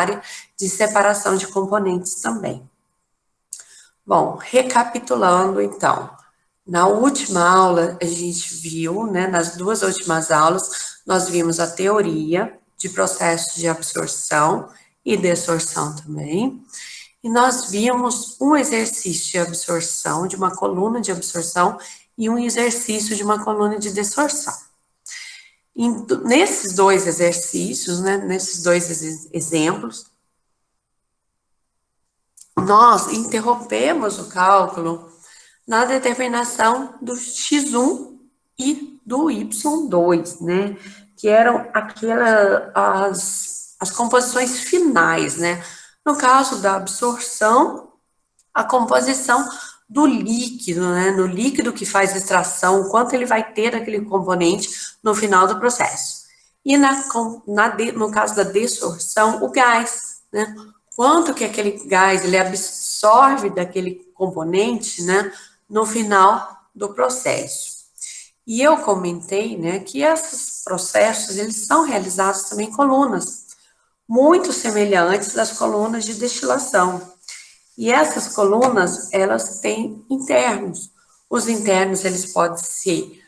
área de separação de componentes também. Bom, recapitulando então, na última aula a gente viu, né, nas duas últimas aulas, nós vimos a teoria de processos de absorção e desorção também, e nós vimos um exercício de absorção, de uma coluna de absorção, e um exercício de uma coluna de desorção. Nesses dois exercícios, né, nesses dois exemplos, nós interrompemos o cálculo na determinação do x1 e do y2, né, que eram as composições finais, né. No caso da absorção, a composição do líquido, né, no líquido que faz extração, quanto ele vai ter daquele componente no final do processo. E no caso da desorção, o gás, né, quanto que aquele gás ele absorve daquele componente, né, no final do processo. E eu comentei, né, que esses processos, eles são realizados também em colunas, muito semelhantes às colunas de destilação. E essas colunas, elas têm internos. Os internos, eles podem ser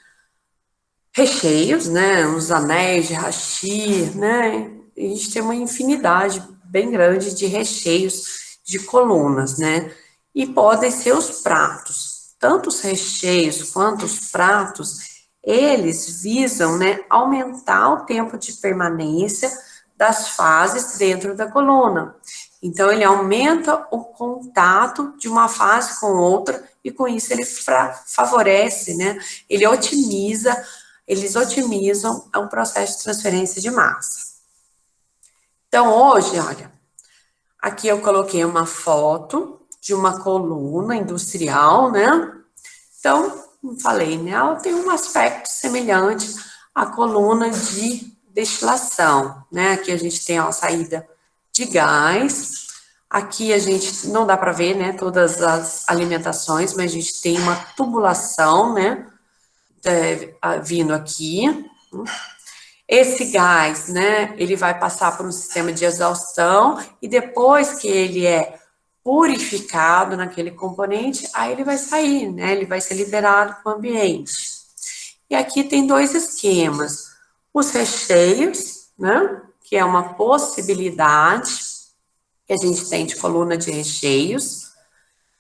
recheios, né, os anéis de Rachi, né, a gente tem uma infinidade bem grande de recheios de colunas, né, e podem ser os pratos. Tanto os recheios quanto os pratos, eles visam, né, aumentar o tempo de permanência das fases dentro da coluna. Então, ele aumenta o contato de uma fase com outra e, com isso, ele favorece, né? Eles otimizam o processo de transferência de massa. Então, hoje, olha, aqui eu coloquei uma foto de uma coluna industrial, né? Então, como falei, né? Ela tem um aspecto semelhante à coluna de destilação, né? Aqui a gente tem a saída de gás. Aqui a gente não dá para ver, né, todas as alimentações, mas a gente tem uma tubulação, né, vindo aqui. Esse gás, né, ele vai passar por um sistema de exaustão e depois que ele é purificado naquele componente, aí ele vai sair, né, ele vai ser liberado para o ambiente. E aqui tem dois esquemas. Os recheios, né, que é uma possibilidade que a gente tem de coluna de recheios,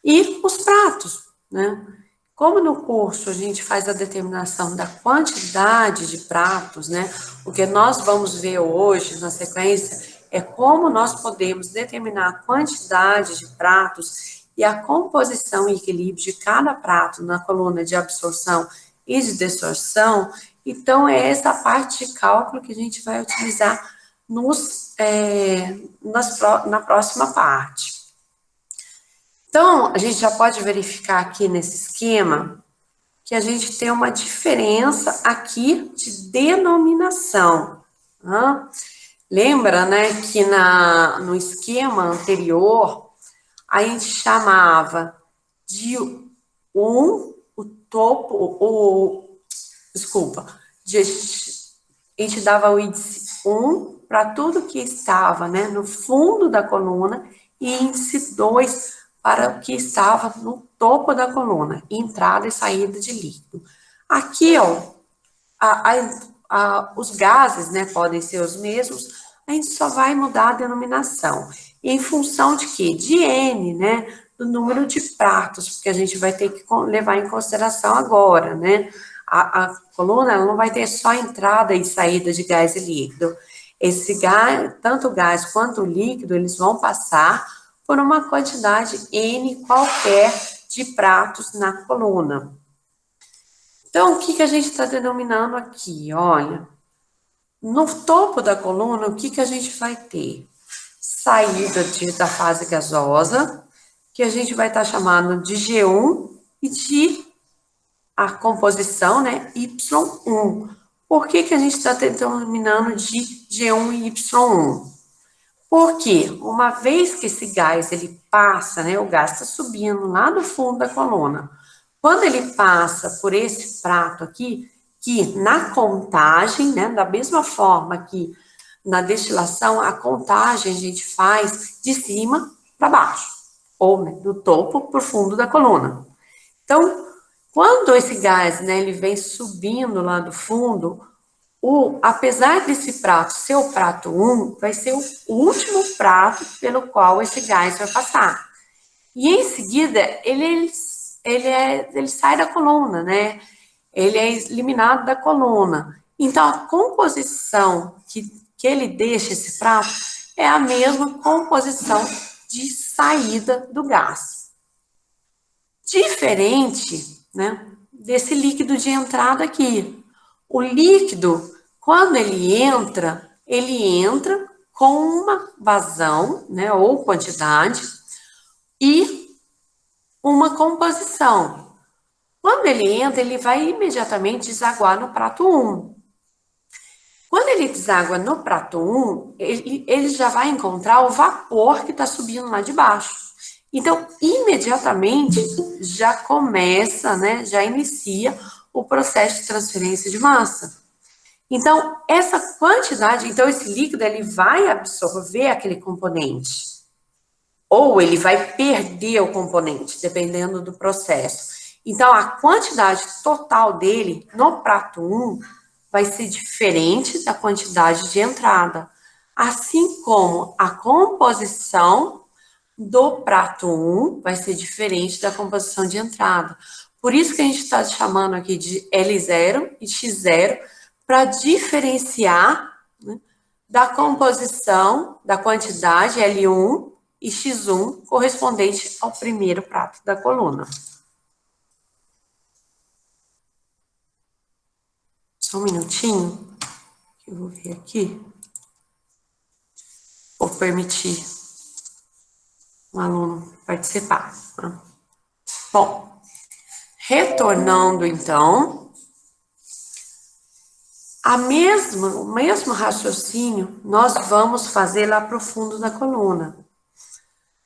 e os pratos, né? Como no curso a gente faz a determinação da quantidade de pratos, né? O que nós vamos ver hoje na sequência é como nós podemos determinar a quantidade de pratos e a composição e equilíbrio de cada prato na coluna de absorção e de desorção. Então, é essa parte de cálculo que a gente vai utilizar na próxima parte. Então, a gente já pode verificar aqui nesse esquema que a gente tem uma diferença aqui de denominação. Tá? Lembra, né, que no esquema anterior, a gente chamava de o topo, a gente dava o índice 1 para tudo que estava, né, no fundo da coluna e índice 2 para o que estava no topo da coluna, entrada e saída de líquido. Aqui, ó, os gases, né, podem ser os mesmos, a gente só vai mudar a denominação. E em função de quê? De N, né, do número de pratos, porque a gente vai ter que levar em consideração agora, né, a coluna ela não vai ter só entrada e saída de gás e líquido. Esse gás, tanto o gás quanto o líquido, eles vão passar por uma quantidade N qualquer de pratos na coluna. Então, o que a gente está denominando aqui? Olha, no topo da coluna, o que a gente vai ter? Saída da fase gasosa, que a gente vai estar chamando de G1 e de a composição, né, Y1. Por que a gente está denominando de G1 e Y1? Porque uma vez que esse gás ele passa, né, o gás está subindo lá no fundo da coluna. Quando ele passa por esse prato aqui, que na contagem, né, da mesma forma que na destilação, a contagem a gente faz de cima para baixo, ou né, do topo para o fundo da coluna. Então, quando esse gás, né, ele vem subindo lá do fundo, apesar desse prato ser o prato 1, vai ser o último prato pelo qual esse gás vai passar. E em seguida, ele sai da coluna, né? Ele é eliminado da coluna. Então, a composição que ele deixa esse prato é a mesma composição de saída do gás. Diferente, né, desse líquido de entrada aqui. O líquido, quando ele entra com uma vazão, né, ou quantidade, e uma composição. Quando ele entra, ele vai imediatamente desaguar no prato 1. Quando ele deságua no prato 1, ele já vai encontrar o vapor que está subindo lá de baixo. Então, imediatamente, já começa, né, já inicia o processo de transferência de massa. Então, essa quantidade, então esse líquido, ele vai absorver aquele componente. Ou ele vai perder o componente, dependendo do processo. Então, a quantidade total dele no prato 1 vai ser diferente da quantidade de entrada. Assim como a composição do prato 1 vai ser diferente da composição de entrada. Por isso que a gente está chamando aqui de L0 e X0, para diferenciar, né, da composição, da quantidade L1 e X1 correspondente ao primeiro prato da coluna. Só um minutinho, que eu vou ver aqui. Vou permitir um aluno participar. Tá? Bom, retornando então, o mesmo raciocínio nós vamos fazer lá para o fundo da coluna.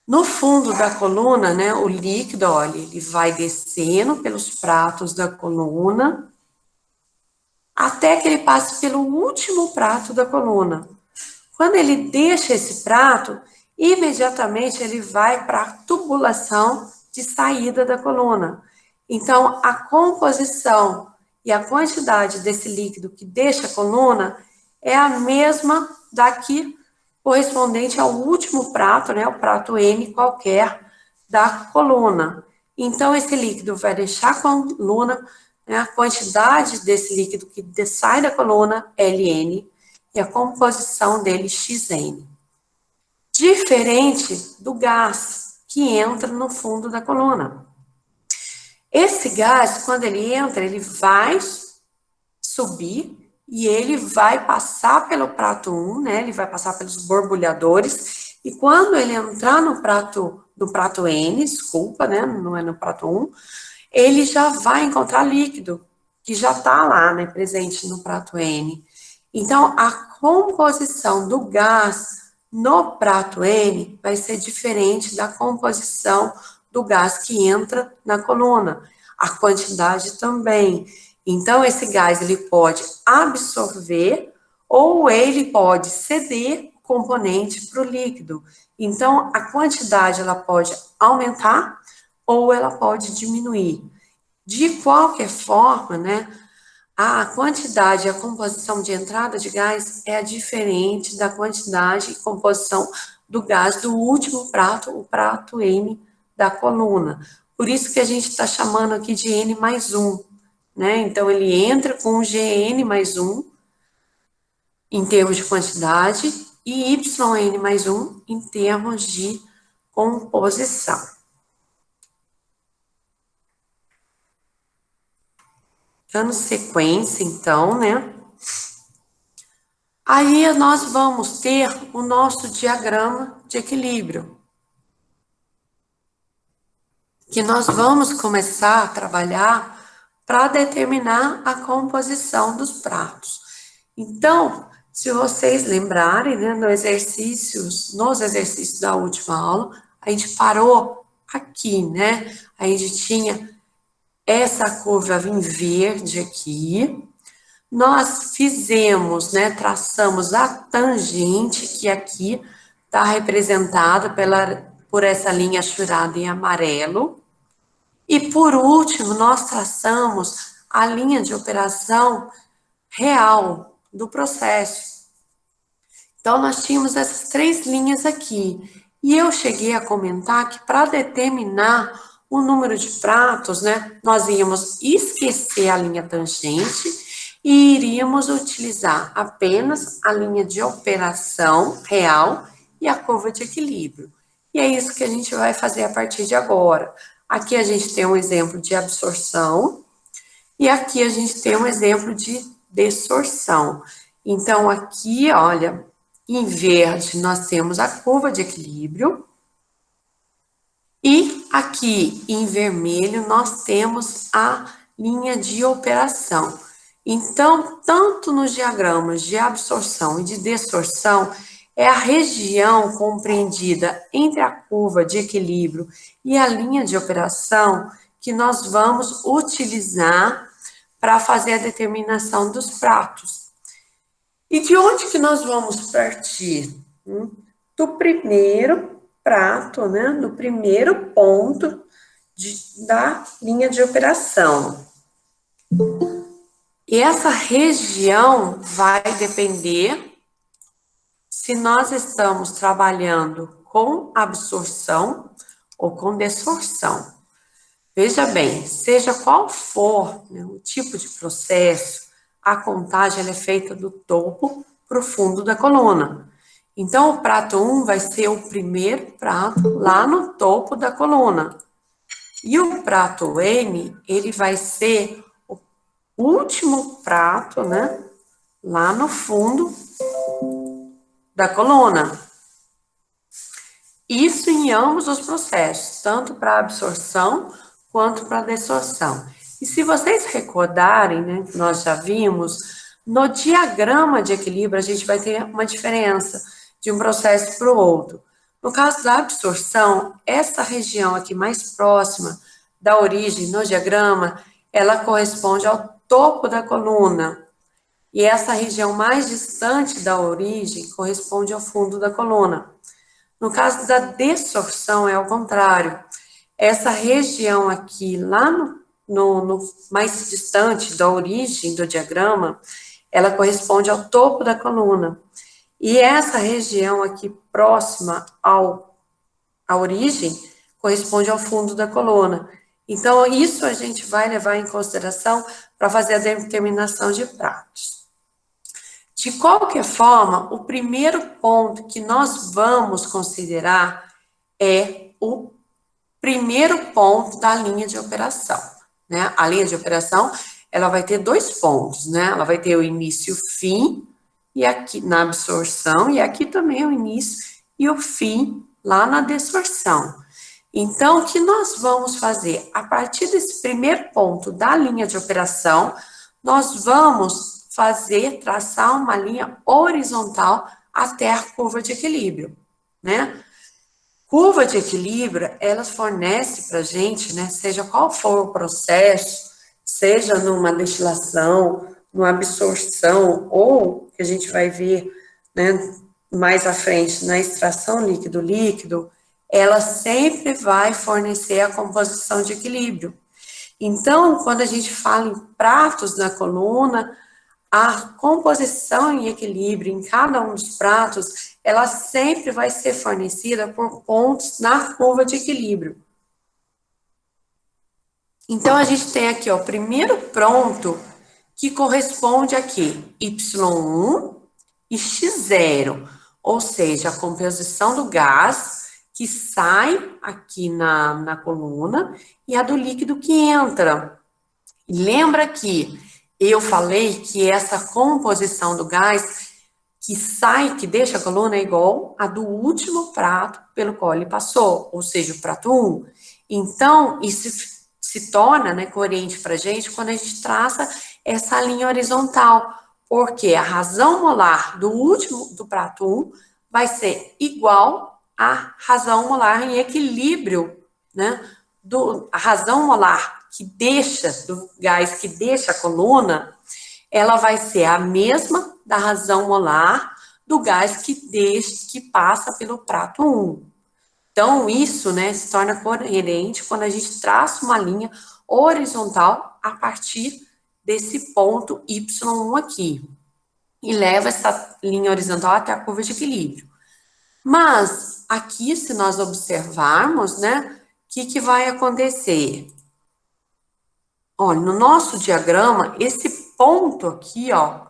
No fundo da coluna, né, o líquido, olha, ele vai descendo pelos pratos da coluna até que ele passe pelo último prato da coluna. Quando ele deixa esse prato, imediatamente ele vai para a tubulação de saída da coluna. Então, a composição e a quantidade desse líquido que deixa a coluna é a mesma daqui, correspondente ao último prato, né, o prato N qualquer da coluna. Então, esse líquido vai deixar a coluna, né, a quantidade desse líquido que sai da coluna, Ln, e a composição dele, Xn. Diferente do gás que entra no fundo da coluna. Esse gás, quando ele entra, ele vai subir e ele vai passar pelo prato 1, né? Ele vai passar pelos borbulhadores. E quando ele entrar no prato N, desculpa, né? Não é no prato 1, ele já vai encontrar líquido, que já está lá, né? Presente no prato N. Então, a composição do gás no prato N vai ser diferente da composição do gás que entra na coluna. A quantidade também. Então, esse gás, ele pode absorver ou ele pode ceder o componente para o líquido. Então, a quantidade, ela pode aumentar ou ela pode diminuir. De qualquer forma, né, a quantidade e a composição de entrada de gás é diferente da quantidade e composição do gás do último prato, o prato N da coluna. Por isso que a gente está chamando aqui de N mais 1, né? Então, ele entra com Gn mais 1, em termos de quantidade, e Yn mais 1, em termos de composição. Dando sequência, então, né? Aí nós vamos ter o nosso diagrama de equilíbrio, que nós vamos começar a trabalhar para determinar a composição dos pratos. Então, se vocês lembrarem, né, nos exercícios da última aula, a gente parou aqui, né? A gente tinha essa curva em verde aqui. nós fizemos, né, traçamos a tangente, que aqui está representada por essa linha churada em amarelo. E, por último, nós traçamos a linha de operação real do processo. Então, nós tínhamos essas três linhas aqui. E eu cheguei a comentar que para determinar o número de pratos, né, nós íamos esquecer a linha tangente e iríamos utilizar apenas a linha de operação real e a curva de equilíbrio. E é isso que a gente vai fazer a partir de agora. Aqui a gente tem um exemplo de absorção e aqui a gente tem um exemplo de desorção. Então, aqui, olha, em verde nós temos a curva de equilíbrio e aqui em vermelho nós temos a linha de operação. Então, tanto nos diagramas de absorção e de desorção, é a região compreendida entre a curva de equilíbrio e a linha de operação que nós vamos utilizar para fazer a determinação dos pratos. E de onde que nós vamos partir? Do primeiro prato, né? Do primeiro ponto da linha de operação. E essa região vai depender se nós estamos trabalhando com absorção ou com desorção. Veja bem, seja qual for, né, o tipo de processo, a contagem ela é feita do topo para o fundo da coluna. Então, o prato 1 vai ser o primeiro prato lá no topo da coluna. E o prato N, ele vai ser o último prato, né, lá no fundo da coluna. Isso em ambos os processos, tanto para absorção quanto para desorção. E se vocês recordarem, né, nós já vimos, no diagrama de equilíbrio a gente vai ter uma diferença de um processo para o outro. No caso da absorção, essa região aqui mais próxima da origem no diagrama, ela corresponde ao topo da coluna. E essa região mais distante da origem corresponde ao fundo da coluna. No caso da desorção, é ao contrário. Essa região aqui, lá no mais distante da origem do diagrama, ela corresponde ao topo da coluna. E essa região aqui próxima à origem corresponde ao fundo da coluna. Então, isso a gente vai levar em consideração para fazer a determinação de pratos. De qualquer forma, o primeiro ponto que nós vamos considerar é o primeiro ponto da linha de operação, né? A linha de operação, ela vai ter dois pontos, né? Ela vai ter o início e o fim, e aqui na absorção, e aqui também o início e o fim lá na desorção. Então, o que nós vamos fazer? A partir desse primeiro ponto da linha de operação, nós vamos traçar uma linha horizontal até a curva de equilíbrio, né? Curva de equilíbrio, ela fornece para a gente, né, seja qual for o processo, seja numa destilação, numa absorção, ou que a gente vai ver, né, mais à frente, na extração líquido-líquido, ela sempre vai fornecer a composição de equilíbrio. Então, quando a gente fala em pratos na coluna, a composição em equilíbrio em cada um dos pratos, ela sempre vai ser fornecida por pontos na curva de equilíbrio. Então, a gente tem aqui, ó, o primeiro ponto que corresponde aqui, Y1 e X0, ou seja, a composição do gás que sai aqui na coluna e a do líquido que entra. Lembra que eu falei que essa composição do gás que sai, que deixa a coluna é igual a do último prato pelo qual ele passou, ou seja, o prato 1. Então, isso se torna, né, coerente para a gente quando a gente traça essa linha horizontal, porque a razão molar do prato 1 vai ser igual à razão molar em equilíbrio, né, a razão molar do gás que deixa a coluna, ela vai ser a mesma da razão molar do gás que passa pelo prato 1. Então, isso, né, se torna coerente quando a gente traça uma linha horizontal a partir desse ponto Y1 aqui. E leva essa linha horizontal até a curva de equilíbrio. Mas, aqui, se nós observarmos, né, o que vai acontecer? Olha, no nosso diagrama, esse ponto aqui, ó,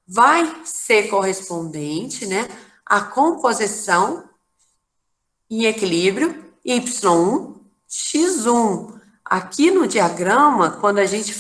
vai ser correspondente, né, à composição em equilíbrio Y1, X1. Aqui no diagrama, quando a gente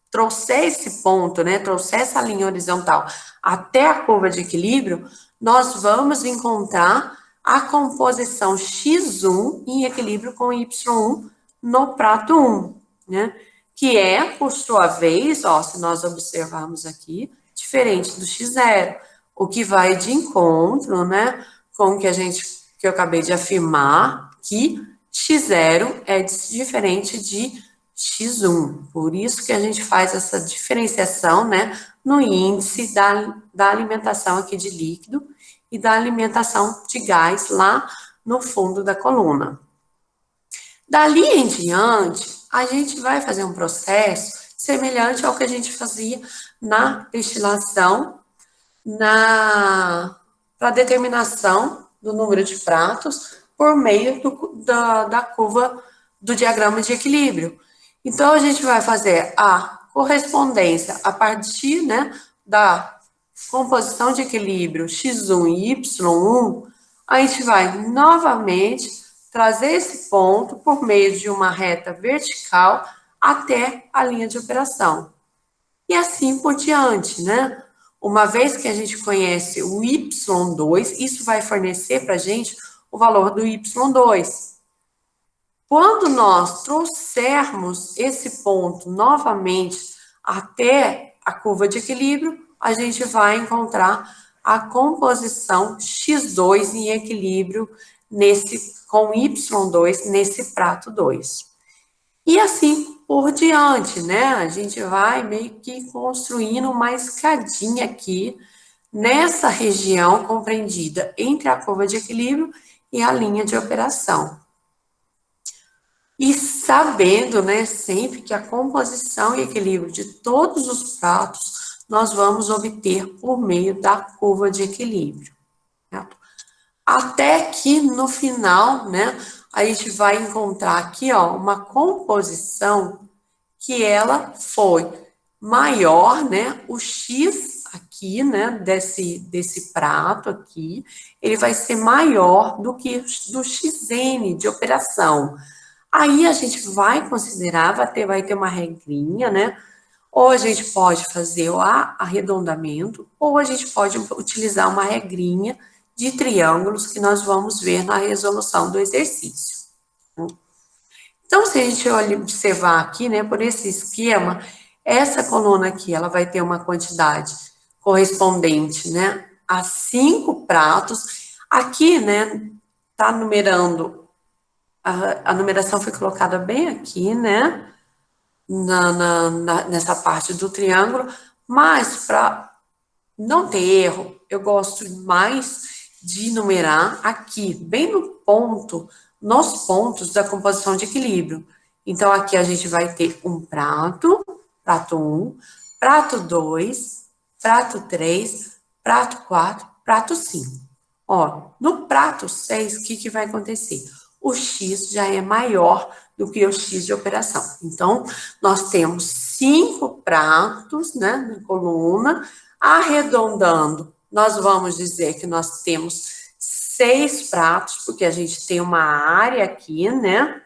trouxer esse ponto, né, trouxer essa linha horizontal até a curva de equilíbrio, nós vamos encontrar a composição X1 em equilíbrio com Y1 no prato 1, né? Que é, por sua vez, ó, se nós observarmos aqui, diferente do X0, o que vai de encontro, né, com o que eu acabei de afirmar, que X0 é diferente de X1. Por isso que a gente faz essa diferenciação, né, no índice da alimentação aqui de líquido e da alimentação de gás lá no fundo da coluna. Dali em diante, a gente vai fazer um processo semelhante ao que a gente fazia na destilação, para determinação do número de pratos por meio da curva do diagrama de equilíbrio. Então, a gente vai fazer a correspondência a partir, né, da composição de equilíbrio X1 e Y1, a gente vai novamente trazer esse ponto por meio de uma reta vertical até a linha de operação. E assim por diante, né? Uma vez que a gente conhece o Y2, isso vai fornecer para a gente o valor do Y2. Quando nós trouxermos esse ponto novamente até a curva de equilíbrio, a gente vai encontrar a composição X2 em equilíbrio com Y2 nesse prato 2. E assim por diante, né? A gente vai meio que construindo uma escadinha aqui nessa região compreendida entre a curva de equilíbrio e a linha de operação. E sabendo, né, sempre que a composição e equilíbrio de todos os pratos nós vamos obter por meio da curva de equilíbrio. Certo? Até que no final, né, a gente vai encontrar aqui, ó, uma composição que ela foi maior, né, o X aqui, né, desse prato aqui, ele vai ser maior do que do XN de operação. Aí a gente vai considerar, vai ter uma regrinha, né, ou a gente pode fazer o arredondamento, ou a gente pode utilizar uma regrinha de triângulos que nós vamos ver na resolução do exercício. Então, se a gente observar aqui, né, por esse esquema, essa coluna aqui, ela vai ter uma quantidade correspondente, né, a 5 pratos. Aqui, né, tá numerando, a numeração foi colocada bem aqui, né, nessa parte do triângulo, mas para não ter erro, eu gosto mais de numerar aqui, bem no ponto, nos pontos da composição de equilíbrio. Então, aqui a gente vai ter um prato 1, prato 2, prato 3, prato 4, prato 5. Ó, no prato 6, o que vai acontecer? O X já é maior do que o X de operação. Então, nós temos 5 pratos, né, na coluna. Arredondando, nós vamos dizer que nós temos 6 pratos, porque a gente tem uma área aqui, né,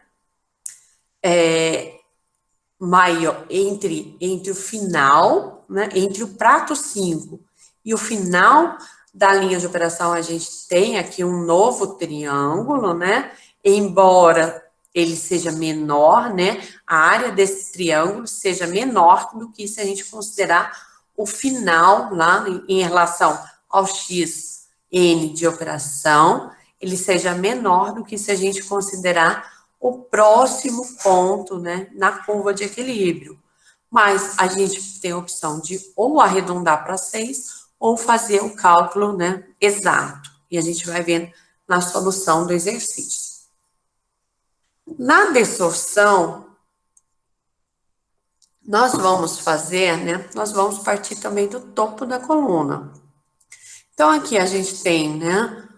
maior, entre o final, né, entre o prato 5 e o final da linha de operação, a gente tem aqui um novo triângulo, né, embora ele seja menor, né, a área desse triângulo seja menor do que se a gente considerar o final lá em relação ao XN de operação, ele seja menor do que se a gente considerar o próximo ponto, né, na curva de equilíbrio. mas a gente tem a opção de ou arredondar para 6 ou fazer o cálculo, né, exato. E a gente vai vendo na solução do exercício. Na distorção, nós vamos fazer, né, nós vamos partir também do topo da coluna. Então, aqui a gente tem, né,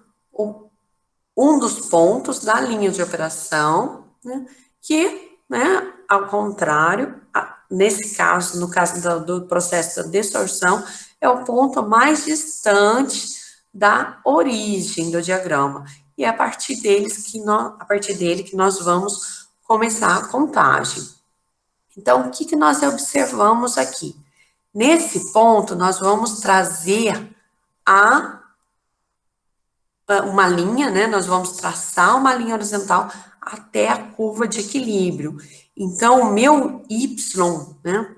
um dos pontos da linha de operação, né, que, né, ao contrário, nesse caso, no caso do processo da distorção, é o ponto mais distante da origem do diagrama. E é a partir dele que nós vamos começar a contagem. Então, o que nós observamos aqui? Nesse ponto, nós vamos trazer uma linha, né? Nós vamos traçar uma linha horizontal até a curva de equilíbrio. Então, o meu Y, né?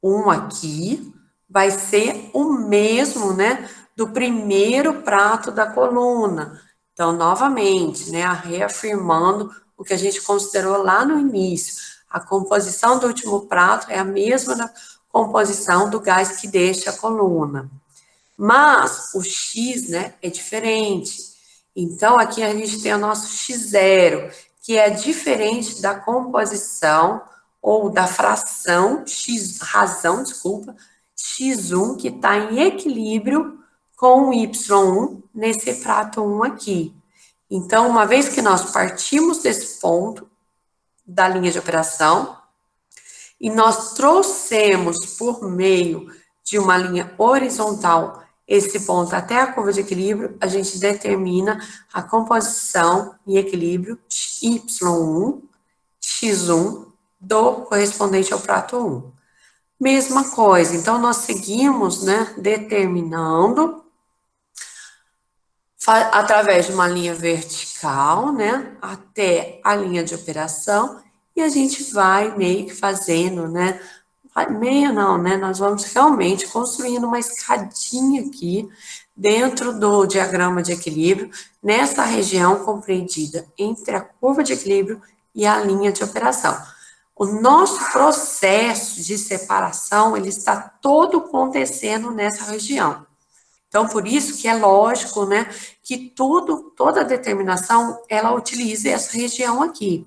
1 aqui, vai ser o mesmo, né? Do primeiro prato da coluna. Então, novamente, né? Reafirmando o que a gente considerou lá no início. A composição do último prato é a mesma da composição do gás que deixa a coluna. Mas o X, né, é diferente. Então, aqui a gente tem o nosso X0, que é diferente da composição ou da fração X1, que está em equilíbrio com o Y1 nesse prato 1 aqui. Então, uma vez que nós partimos desse ponto da linha de operação e nós trouxemos por meio de uma linha horizontal esse ponto até a curva de equilíbrio, a gente determina a composição em equilíbrio Y1, X1 do correspondente ao prato 1. Mesma coisa, então nós seguimos, né, determinando através de uma linha vertical, né, até a linha de operação, e a gente vai meio que fazendo, né, meio não, né, nós vamos realmente construindo uma escadinha aqui dentro do diagrama de equilíbrio, nessa região compreendida entre a curva de equilíbrio e a linha de operação. O nosso processo de separação, ele está todo acontecendo nessa região. Então, por isso que é lógico, né, que toda determinação, ela utilize essa região aqui.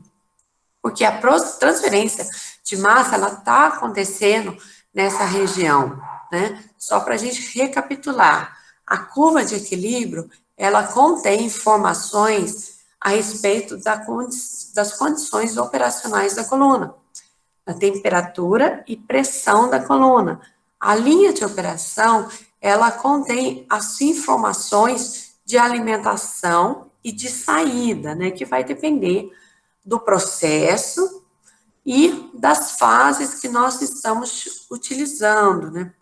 Porque a transferência de massa, ela está acontecendo nessa região, né? Só para a gente recapitular. A curva de equilíbrio, ela contém informações a respeito das condições operacionais da coluna, a temperatura e pressão da coluna. A linha de operação, ela contém as informações de alimentação e de saída, né, que vai depender do processo e das fases que nós estamos utilizando, né,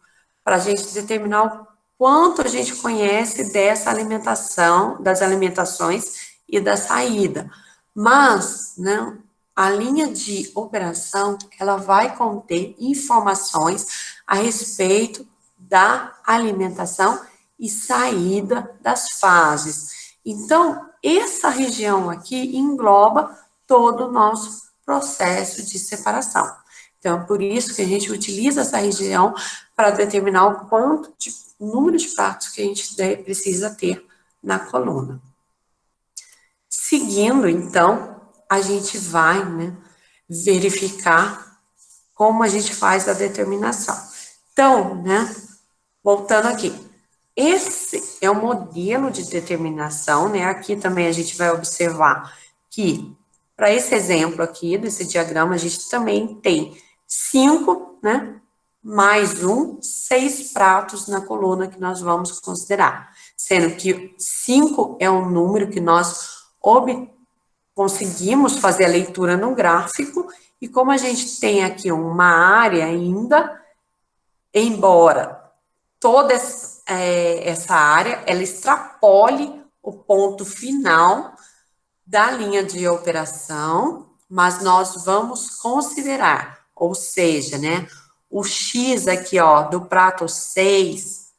para a gente determinar o quanto a gente conhece dessa alimentação, das alimentações e da saída. Mas, né, a linha de operação, ela vai conter informações a respeito da alimentação e saída das fases. Então, essa região aqui engloba todo o nosso processo de separação. Então, por isso que a gente utiliza essa região para determinar o número de pratos que a gente precisa ter na coluna. Seguindo, então, a gente vai, né, verificar como a gente faz a determinação. Então, né, voltando aqui, esse é o modelo de determinação, né, aqui também a gente vai observar que, para esse exemplo aqui, desse diagrama, a gente também tem 5, né, mais 6 pratos na coluna que nós vamos considerar, sendo que 5 é um número que nós conseguimos fazer a leitura no gráfico, e como a gente tem aqui uma área ainda, embora toda essa área, ela extrapole o ponto final da linha de operação, mas nós vamos considerar, ou seja, né, o X aqui, ó, do prato 6,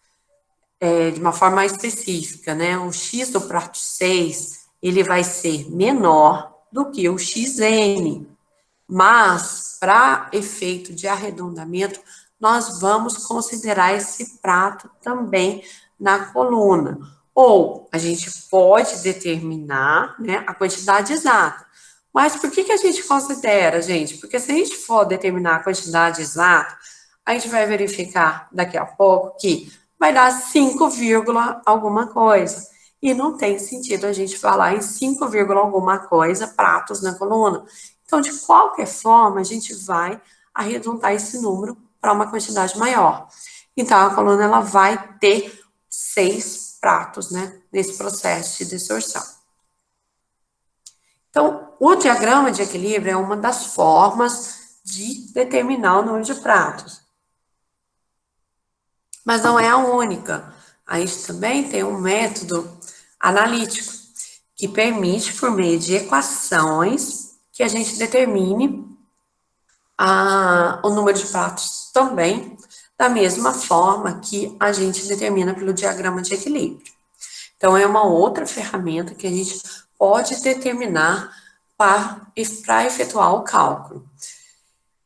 de uma forma mais específica, né, o X do prato 6, ele vai ser menor do que o XN. Mas, para efeito de arredondamento, nós vamos considerar esse prato também na coluna. Ou a gente pode determinar, né, a quantidade exata. Mas por que a gente considera, gente? Porque se a gente for determinar a quantidade exata, a gente vai verificar daqui a pouco que vai dar 5, alguma coisa. E não tem sentido a gente falar em 5, alguma coisa pratos na coluna. Então, de qualquer forma, a gente vai arredondar esse número para uma quantidade maior. Então, a coluna ela vai ter 6 pratos, né, nesse processo de distorção. Então, o diagrama de equilíbrio é uma das formas de determinar o número de pratos. Mas não é a única. A gente também tem um método analítico, que permite, por meio de equações, que a gente determine o número de pratos também, da mesma forma que a gente determina pelo diagrama de equilíbrio. Então, é uma outra ferramenta que a gente pode determinar para efetuar o cálculo.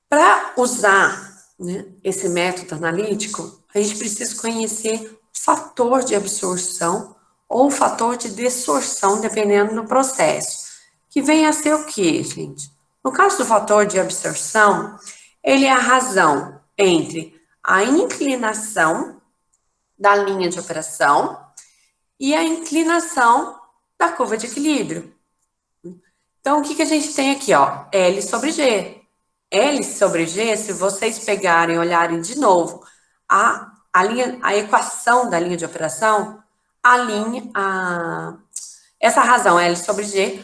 Para usar, né, esse método analítico, a gente precisa conhecer o fator de absorção ou o fator de desorção, dependendo do processo, que vem a ser o quê, gente? No caso do fator de absorção, ele é a razão entre a inclinação da linha de operação e a inclinação da curva de equilíbrio. Então, o que a gente tem aqui, ó? L sobre G. L sobre G, se vocês pegarem e olharem de novo a equação da linha de operação, essa razão L sobre G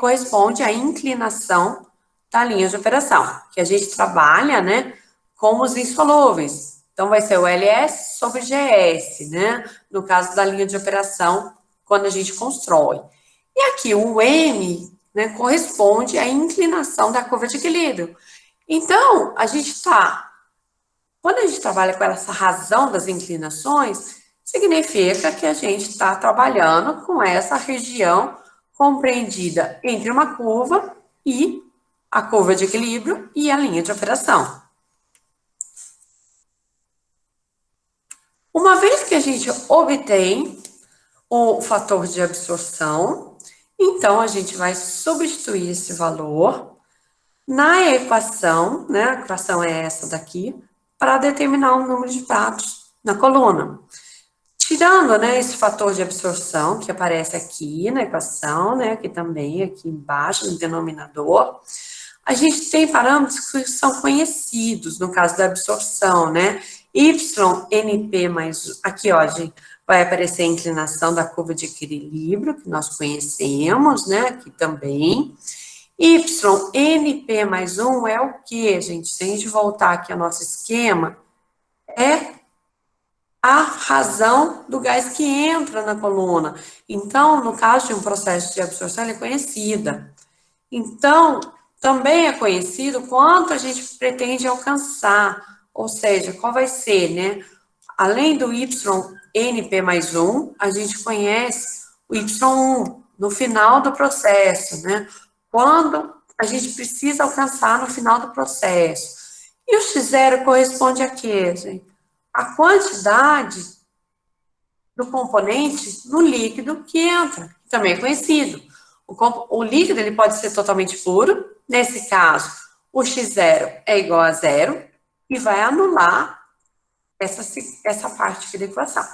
corresponde à inclinação da linha de operação, que a gente trabalha, né, com os insolúveis. Então, vai ser o LS sobre GS, né, no caso da linha de operação, quando a gente constrói. E aqui, o M, né, corresponde à inclinação da curva de equilíbrio. Então, quando a gente trabalha com essa razão das inclinações, significa que a gente está trabalhando com essa região compreendida entre uma curva e a curva de equilíbrio e a linha de operação. Uma vez que a gente obtém o fator de absorção, então a gente vai substituir esse valor na equação, né? A equação é essa daqui, para determinar o número de pratos na coluna. Tirando, né, esse fator de absorção que aparece aqui na equação, né, aqui também, aqui embaixo no denominador, a gente tem parâmetros que são conhecidos, no caso da absorção, né, YNP mais, aqui, ó, gente, vai aparecer a inclinação da curva de equilíbrio, que nós conhecemos, né, aqui também. YNP mais 1 é o que, gente? Se a gente voltar aqui ao nosso esquema, é a razão do gás que entra na coluna. Então, no caso de um processo de absorção, ele é conhecida. Então, também é conhecido quanto a gente pretende alcançar, ou seja, qual vai ser, né? Além do YNP mais 1, a gente conhece o Y1 no final do processo, né? Quando a gente precisa alcançar no final do processo. E o X0 corresponde a quê, gente? A quantidade do componente no líquido que entra, que também é conhecido. O líquido ele pode ser totalmente puro, nesse caso, o X0 é igual a zero, e vai anular essa parte aqui da equação.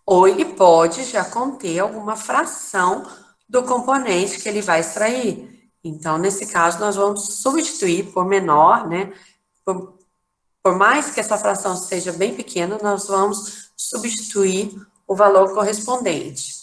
Ou ele pode já conter alguma fração do componente que ele vai extrair. Então, nesse caso, nós vamos substituir por menor, né? Por mais que essa fração seja bem pequena, nós vamos substituir o valor correspondente.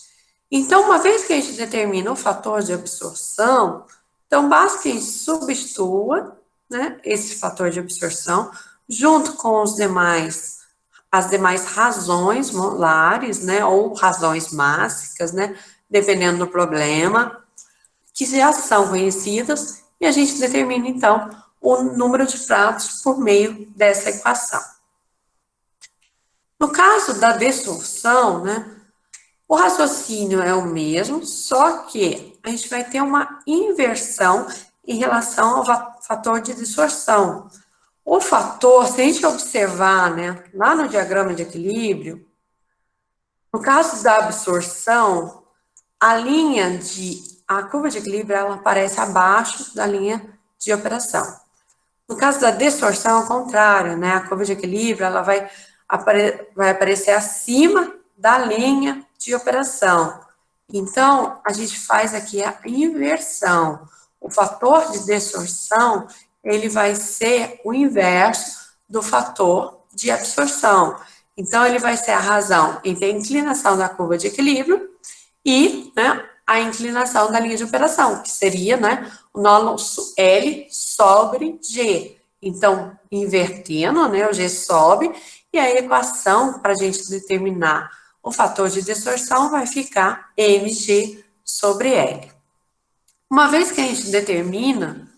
Então, uma vez que a gente determina o fator de absorção, então basta que a gente substitua, né, esse fator de absorção junto com as demais razões molares, né, ou razões mássicas, né, dependendo do problema, que já são conhecidas, e a gente determina, então, o número de pratos por meio dessa equação. No caso da desorção, né, o raciocínio é o mesmo, só que a gente vai ter uma inversão em relação ao fator de distorção. O fator, se a gente observar, né, lá no diagrama de equilíbrio, no caso da absorção, a curva de equilíbrio, ela aparece abaixo da linha de operação. No caso da distorção, ao contrário, né, a curva de equilíbrio, ela vai aparecer acima da linha de operação. Então, a gente faz aqui a inversão. O fator de distorção, ele vai ser o inverso do fator de absorção. Então, ele vai ser a razão entre a inclinação da curva de equilíbrio e, né, a inclinação da linha de operação, que seria, né, o nosso L sobre G. Então, invertendo, né, o G sobe, e a equação para a gente determinar o fator de distorção vai ficar mg sobre L. Uma vez que a gente determina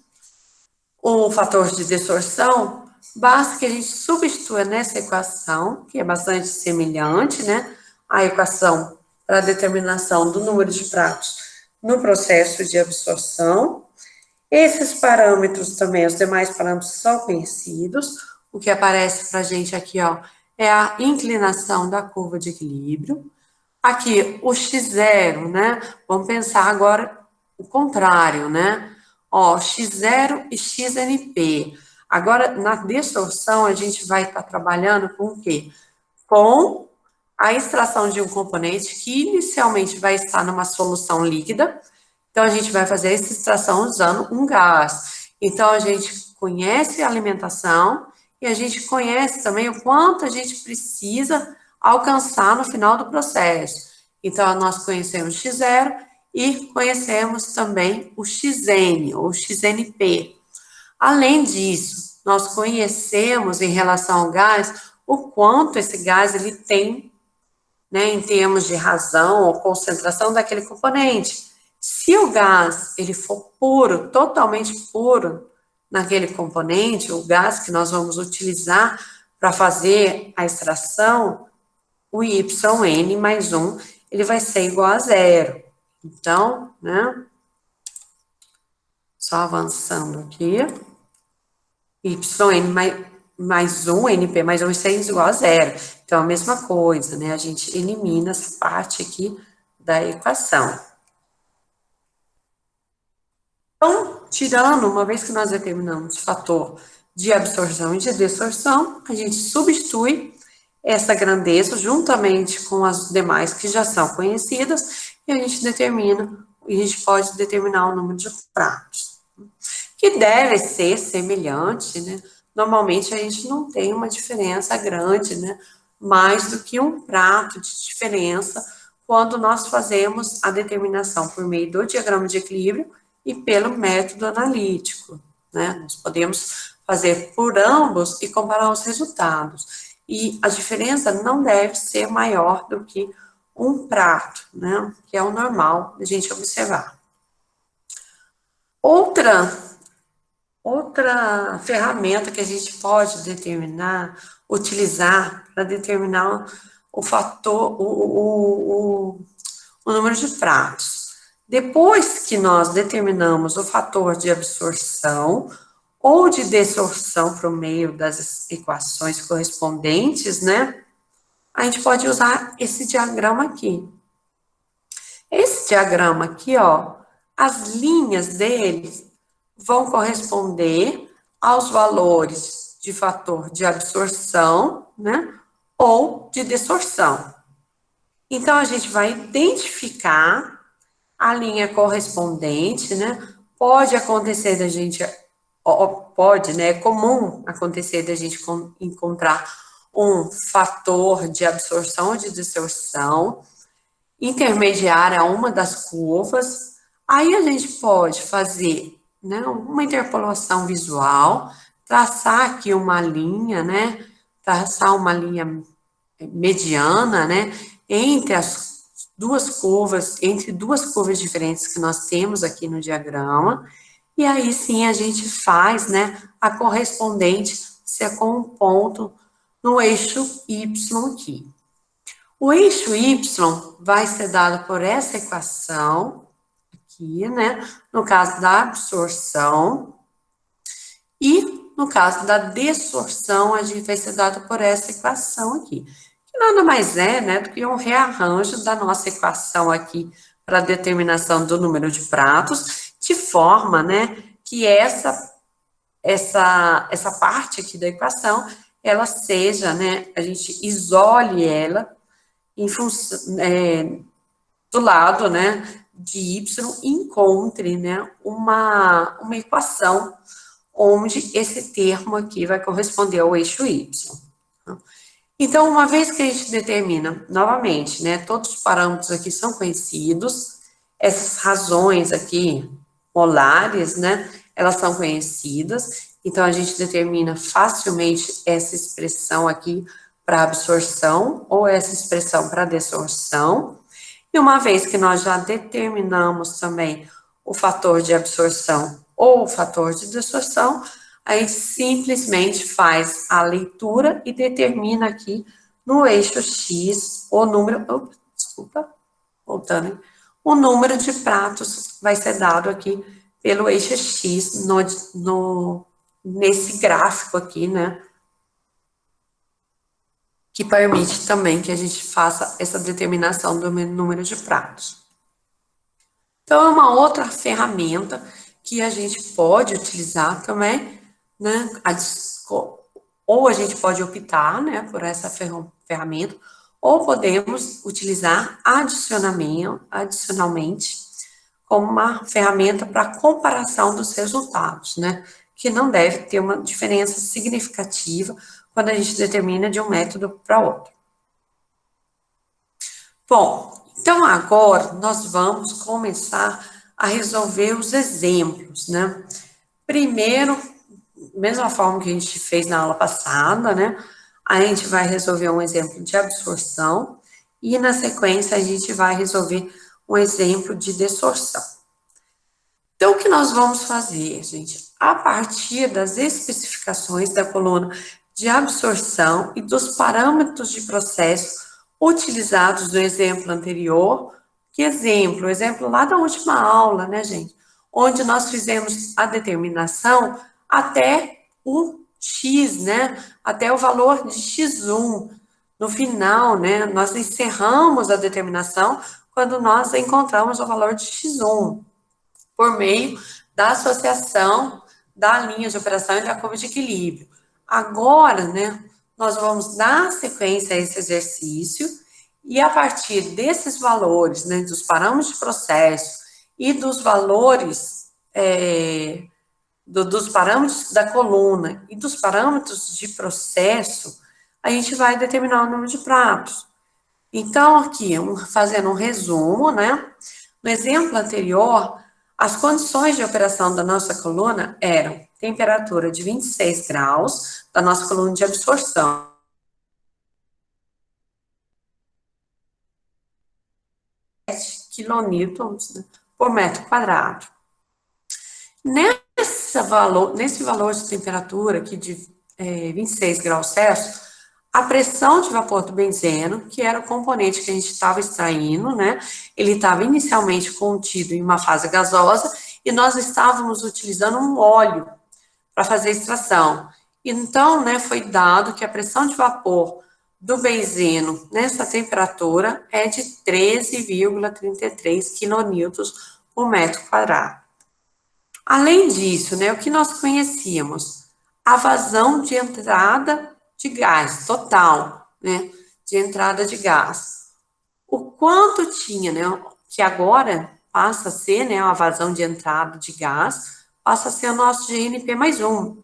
o fator de distorção, basta que a gente substitua nessa equação, que é bastante semelhante, né, à equação para a determinação do número de pratos no processo de absorção. Esses parâmetros também, os demais parâmetros são conhecidos. O que aparece para a gente aqui, ó, é a inclinação da curva de equilíbrio. Aqui, o x0, né? Vamos pensar agora o contrário, né? Ó, x0 e xnp. Agora, na distorção, a gente vai estar trabalhando com o quê? Com a extração de um componente que inicialmente vai estar numa solução líquida. Então, a gente vai fazer essa extração usando um gás. Então, a gente conhece a alimentação e a gente conhece também o quanto a gente precisa alcançar no final do processo. Então, nós conhecemos x0 e conhecemos também o xn, ou xnp. Além disso, nós conhecemos em relação ao gás o quanto esse gás ele tem, né, em termos de razão ou concentração daquele componente. Se o gás ele for puro, totalmente puro naquele componente, o gás que nós vamos utilizar para fazer a extração, o YN mais 1, ele vai ser igual a zero. Então, né, só avançando aqui, YN mais 1, NP mais 1, isso é igual a zero. Então, a mesma coisa, né, a gente elimina essa parte aqui da equação. Então, tirando, uma vez que nós determinamos o fator de absorção e de distorção, a gente substitui essa grandeza juntamente com as demais que já são conhecidas e a gente pode determinar o número de pratos, que deve ser semelhante, né? Normalmente a gente não tem uma diferença grande, né? Mais do que um prato de diferença quando nós fazemos a determinação por meio do diagrama de equilíbrio e pelo método analítico, né? Nós podemos fazer por ambos e comparar os resultados. E a diferença não deve ser maior do que um prato, né? Que é o normal a gente observar. Outra ferramenta que a gente pode utilizar para determinar o fator, o número de pratos. Depois que nós determinamos o fator de absorção ou de desorção por meio das equações correspondentes, né? A gente pode usar esse diagrama aqui. Esse diagrama aqui, ó, as linhas dele vão corresponder aos valores de fator de absorção, né? Ou de desorção. Então, a gente vai identificar a linha correspondente, né? Pode acontecer da gente, né? É comum acontecer da gente encontrar um fator de absorção ou de distorção intermediária a uma das curvas. Aí a gente pode fazer, né, uma interpolação visual, traçar aqui uma linha, né? Traçar uma linha mediana, né? Entre duas curvas diferentes que nós temos aqui no diagrama, e aí sim a gente faz, né, a correspondente ser com um ponto no eixo Y aqui. O eixo Y vai ser dado por essa equação aqui, né? No caso da absorção. E no caso da desorção, a gente vai ser dado por essa equação aqui. Que nada mais é, né, do que um rearranjo da nossa equação aqui para a determinação do número de pratos, de forma, né, que essa parte aqui da equação, ela seja, né, a gente isole ela em função, do lado, né, de y, encontre, né, uma equação onde esse termo aqui vai corresponder ao eixo y. Então, uma vez que a gente determina, novamente, né, todos os parâmetros aqui são conhecidos, essas razões aqui, molares, né, elas são conhecidas, então a gente determina facilmente essa expressão aqui para absorção, ou essa expressão para desorção, e uma vez que nós já determinamos também o fator de absorção ou o fator de desorção, a gente simplesmente faz a leitura e determina aqui no eixo X o número, voltando, o número de pratos vai ser dado aqui pelo eixo X nesse gráfico aqui, né? Que permite também que a gente faça essa determinação do número de pratos. Então, é uma outra ferramenta que a gente pode utilizar também, né? Ou a gente pode optar, né, por essa ferramenta, ou podemos utilizar adicionalmente como uma ferramenta para comparação dos resultados, né? Que não deve ter uma diferença significativa quando a gente determina de um método para outro. Bom, então agora nós vamos começar a resolver os exemplos, né? Primeiro, mesma forma que a gente fez na aula passada, né? A gente vai resolver um exemplo de absorção e na sequência a gente vai resolver um exemplo de desorção. Então, o que nós vamos fazer, gente? A partir das especificações da coluna de absorção e dos parâmetros de processo utilizados no exemplo anterior, que exemplo? O exemplo lá da última aula, né, gente? Onde nós fizemos a determinação até o x, né? Até o valor de x1. No final, né, nós encerramos a determinação quando nós encontramos o valor de x1 por meio da associação da linha de operação e da curva de equilíbrio. Agora, né, nós vamos dar sequência a esse exercício e a partir desses valores, né, dos parâmetros de processo e dos valores dos parâmetros da coluna e dos parâmetros de processo, a gente vai determinar o número de pratos. Então, aqui, fazendo um resumo, né, no exemplo anterior, as condições de operação da nossa coluna eram temperatura de 26 graus da nossa coluna de absorção. Quilonewtons, né, por metro quadrado. Nesse valor de temperatura aqui de 26 graus Celsius, a pressão de vapor do benzeno, que era o componente que a gente estava extraindo, né? Ele estava inicialmente contido em uma fase gasosa e nós estávamos utilizando um óleo para fazer a extração. Então, né, foi dado que a pressão de vapor do benzeno nessa temperatura é de 13,33 kN por metro quadrado. Além disso, né, o que nós conhecíamos? A vazão de entrada de gás total, né, de entrada de gás. O quanto tinha, né, que agora passa a ser, né, a vazão de entrada de gás, passa a ser o nosso GNP mais 1.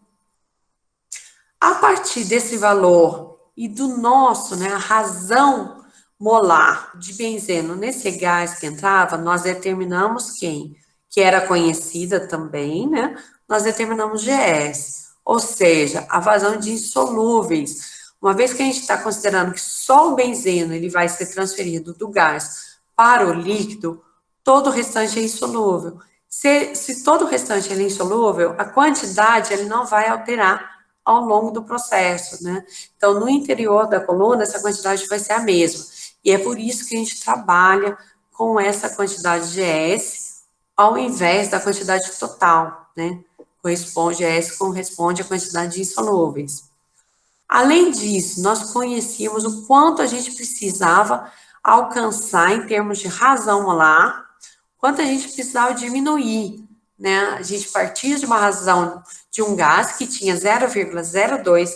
A partir desse valor e do nosso, né, a razão molar de benzeno nesse gás que entrava, nós determinamos quem? Que era conhecida também, né, nós determinamos GS, ou seja, a vazão de insolúveis. Uma vez que a gente está considerando que só o benzeno ele vai ser transferido do gás para o líquido, todo o restante é insolúvel. Se todo o restante é insolúvel, a quantidade ele não vai alterar ao longo do processo, né? Então, no interior da coluna, essa quantidade vai ser a mesma. E é por isso que a gente trabalha com essa quantidade de GS ao invés da quantidade total, né? S corresponde à quantidade de insolúveis. Além disso, nós conhecíamos o quanto a gente precisava alcançar em termos de razão molar, quanto a gente precisava diminuir, né? A gente partia de uma razão de um gás que tinha 0,02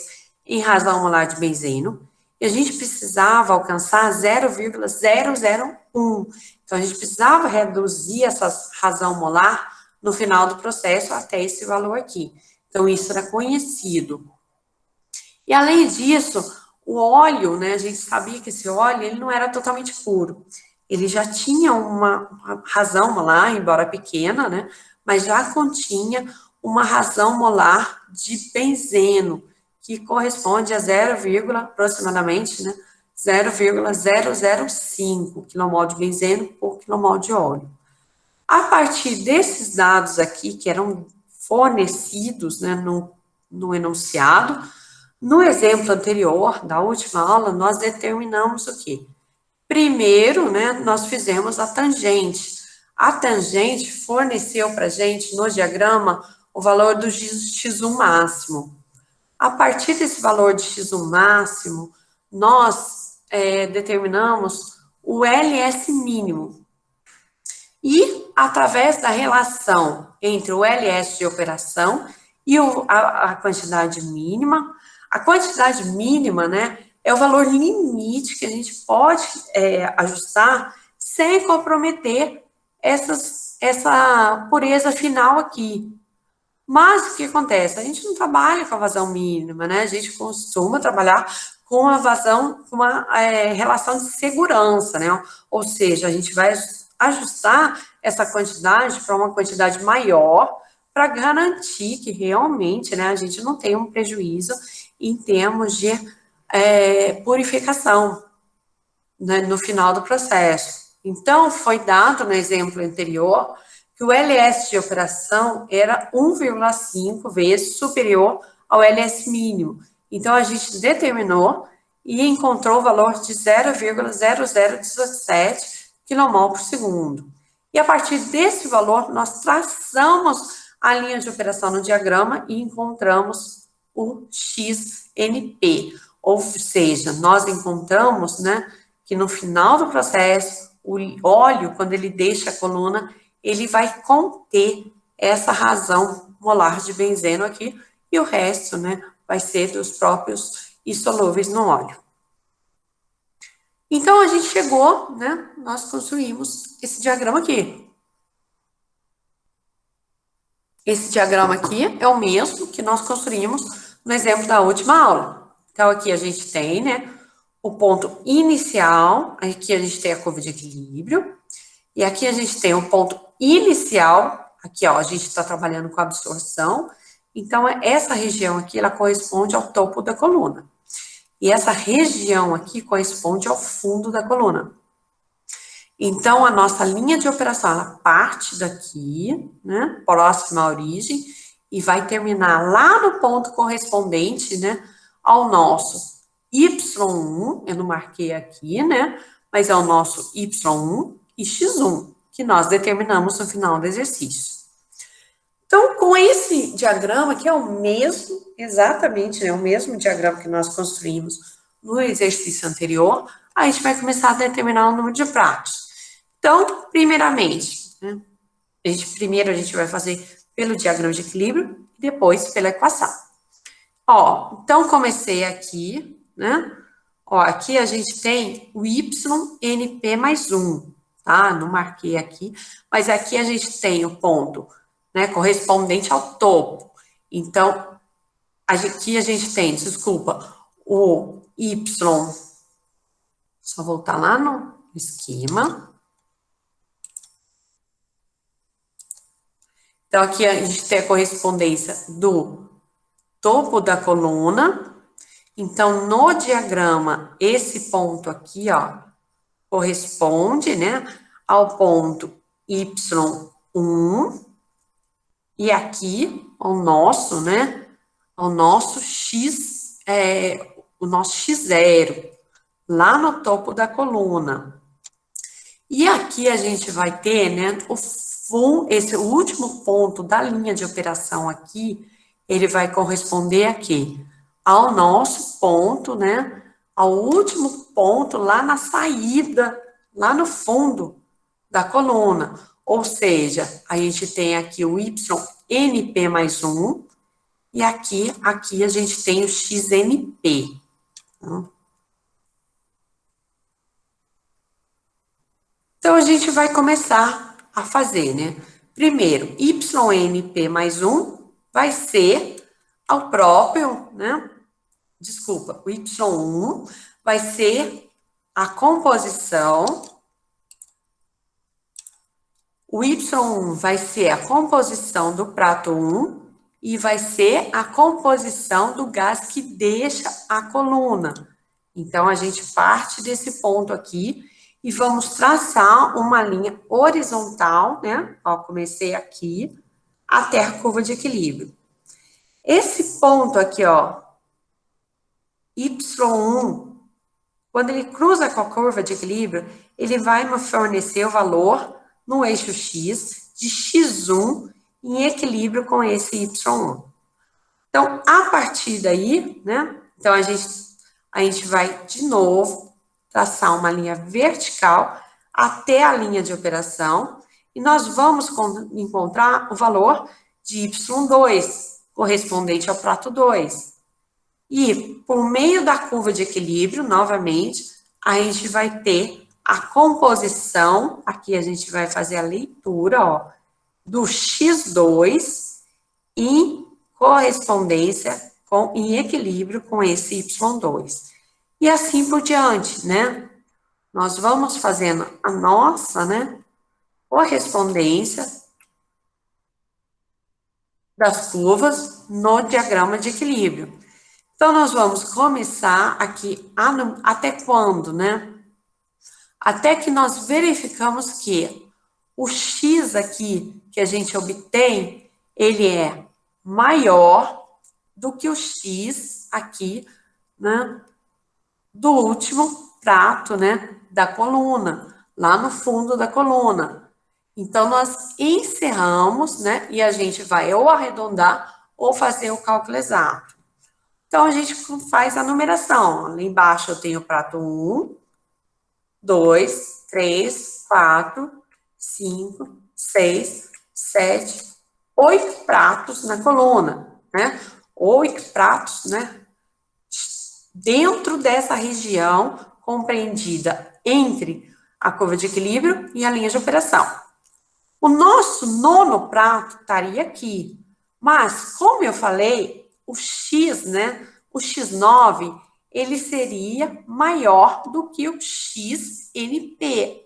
em razão molar de benzeno, e a gente precisava alcançar 0,001. Então, a gente precisava reduzir essa razão molar no final do processo até esse valor aqui. Então, isso era conhecido. E, além disso, o óleo, né, a gente sabia que esse óleo ele não era totalmente puro. Ele já tinha uma razão molar, embora pequena, né, mas já continha uma razão molar de benzeno, que corresponde a 0, aproximadamente, né, 0,005 kmol de benzeno por quilomol de óleo. A partir desses dados aqui, que eram fornecidos, né, no enunciado, no exemplo anterior, da última aula, nós determinamos o quê? Primeiro, né, nós fizemos a tangente. A tangente forneceu para a gente, no diagrama, o valor do x1 máximo. A partir desse valor de x1 máximo, nós determinamos o LS mínimo. E, através da relação entre o LS de operação e a quantidade mínima, a quantidade mínima, né, é o valor limite que a gente pode ajustar sem comprometer essa pureza final aqui. Mas o que acontece? A gente não trabalha com a vazão mínima, né? A gente costuma trabalhar com a vazão, com uma relação de segurança, né? Ou seja, a gente vai ajustar essa quantidade para uma quantidade maior para garantir que realmente, né, a gente não tenha um prejuízo em termos de purificação, né, no final do processo. Então, foi dado no exemplo anterior que o LS de operação era 1,5 vezes superior ao LS mínimo. Então, a gente determinou e encontrou o valor de 0,0017 kmol por segundo. E a partir desse valor, nós traçamos a linha de operação no diagrama e encontramos o XNP. Ou seja, nós encontramos, né, que no final do processo, o óleo, quando ele deixa a coluna, ele vai conter essa razão molar de benzeno aqui, e o resto, né, vai ser dos próprios insolúveis no óleo. Então, a gente chegou, né, nós construímos esse diagrama aqui. Esse diagrama aqui é o mesmo que nós construímos no exemplo da última aula. Então, aqui a gente tem, né, o ponto inicial, aqui a gente tem a curva de equilíbrio, e aqui a gente tem o ponto inicial, aqui, ó, a gente está trabalhando com absorção, então, essa região aqui, ela corresponde ao topo da coluna. E essa região aqui corresponde ao fundo da coluna. Então, a nossa linha de operação, ela parte daqui, né, próxima à origem, e vai terminar lá no ponto correspondente, né, ao nosso Y1, eu não marquei aqui, né, mas é o nosso Y1 e X1, que nós determinamos no final do exercício. Então, com esse diagrama, que é o mesmo, exatamente, né, o mesmo diagrama que nós construímos no exercício anterior, a gente vai começar a determinar o número de pratos. Então, primeiramente, né, primeiro a gente vai fazer pelo diagrama de equilíbrio, e depois pela equação. Ó, então, comecei aqui, né, ó, aqui a gente tem o YNP mais 1, tá? Não marquei aqui, mas aqui a gente tem o ponto, né, correspondente ao topo. Então, aqui a gente tem, desculpa, o Y, só voltar lá no esquema. Então, aqui a gente tem a correspondência do topo da coluna. Então, no diagrama, esse ponto aqui, ó, corresponde, né, ao ponto Y1, e aqui, o nosso, né, o nosso X, o nosso X0, lá no topo da coluna. E aqui a gente vai ter, né, o esse último ponto da linha de operação aqui, ele vai corresponder a quê? Ao nosso ponto, né? Ao último ponto lá na saída, lá no fundo da coluna. Ou seja, a gente tem aqui o YNP mais 1, e aqui a gente tem o XNP. Então, a gente vai começar a fazer, né? Primeiro, YNP mais 1 vai ser ao próprio, né? Desculpa, o Y1 vai ser a composição, o Y1 vai ser a composição do prato 1 e vai ser a composição do gás que deixa a coluna. Então, a gente parte desse ponto aqui e vamos traçar uma linha horizontal, né? Ó, comecei aqui, até a curva de equilíbrio. Esse ponto aqui, ó, Y1, quando ele cruza com a curva de equilíbrio, ele vai me fornecer o valor no eixo X de X1 em equilíbrio com esse Y1. Então, a partir daí, né? Então, a gente vai, de novo, traçar uma linha vertical até a linha de operação e nós vamos encontrar o valor de Y2, correspondente ao prato 2. E, por meio da curva de equilíbrio, novamente, a gente vai ter a composição, aqui a gente vai fazer a leitura, ó, do X2 em correspondência em equilíbrio com esse Y2. E assim por diante, né? Nós vamos fazendo a nossa, né, correspondência das curvas no diagrama de equilíbrio. Então, nós vamos começar aqui, até quando, né? Até que nós verificamos que o X aqui que a gente obtém, ele é maior do que o X aqui, né? Do último prato, né? Da coluna, lá no fundo da coluna. Então, nós encerramos, né? E a gente vai ou arredondar ou fazer o cálculo exato. Então, a gente faz a numeração. Ali embaixo eu tenho o prato 1, 2, 3, 4, 5, 6, 7, 8 pratos na coluna, né? 8 pratos, né? Dentro dessa região compreendida entre a curva de equilíbrio e a linha de operação. O nosso nono prato estaria aqui. Mas, como eu falei, o X, né? O X9, ele seria maior do que o XNP.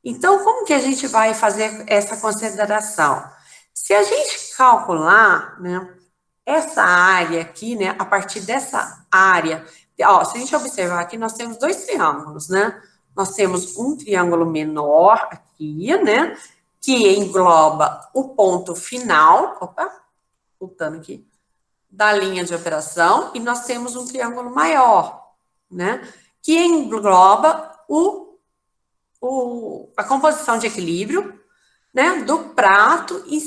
Então, como que a gente vai fazer essa consideração? Se a gente calcular, né, essa área aqui, né, a partir dessa área, ó, se a gente observar aqui, nós temos dois triângulos, né? Nós temos um triângulo menor aqui, né, que engloba o ponto final, opa, voltando aqui, da linha de operação, e nós temos um triângulo maior, né, que engloba a composição de equilíbrio, né, do prato e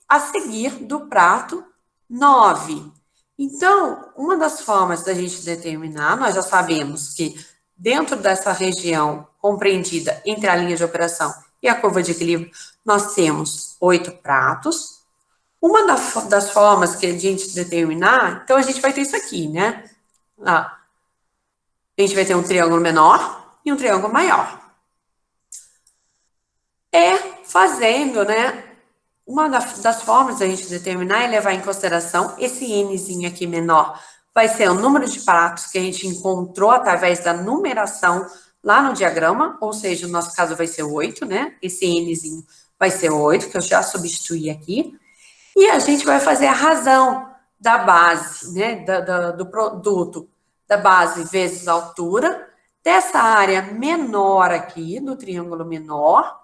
a seguir do prato 9. Então, uma das formas da gente determinar, nós já sabemos que dentro dessa região compreendida entre a linha de operação e a curva de equilíbrio, nós temos 8 pratos. Uma das formas que a gente determinar, então a gente vai ter isso aqui, né? A gente vai ter um triângulo menor e um triângulo maior. Fazendo, né? Uma das formas da gente determinar é levar em consideração esse Nzinho aqui menor. Vai ser o número de pratos que a gente encontrou através da numeração lá no diagrama, ou seja, no nosso caso vai ser 8, né? Esse Nzinho vai ser 8, que eu já substituí aqui. E a gente vai fazer a razão da base, né? Do produto da base vezes a altura, dessa área menor aqui, do triângulo menor,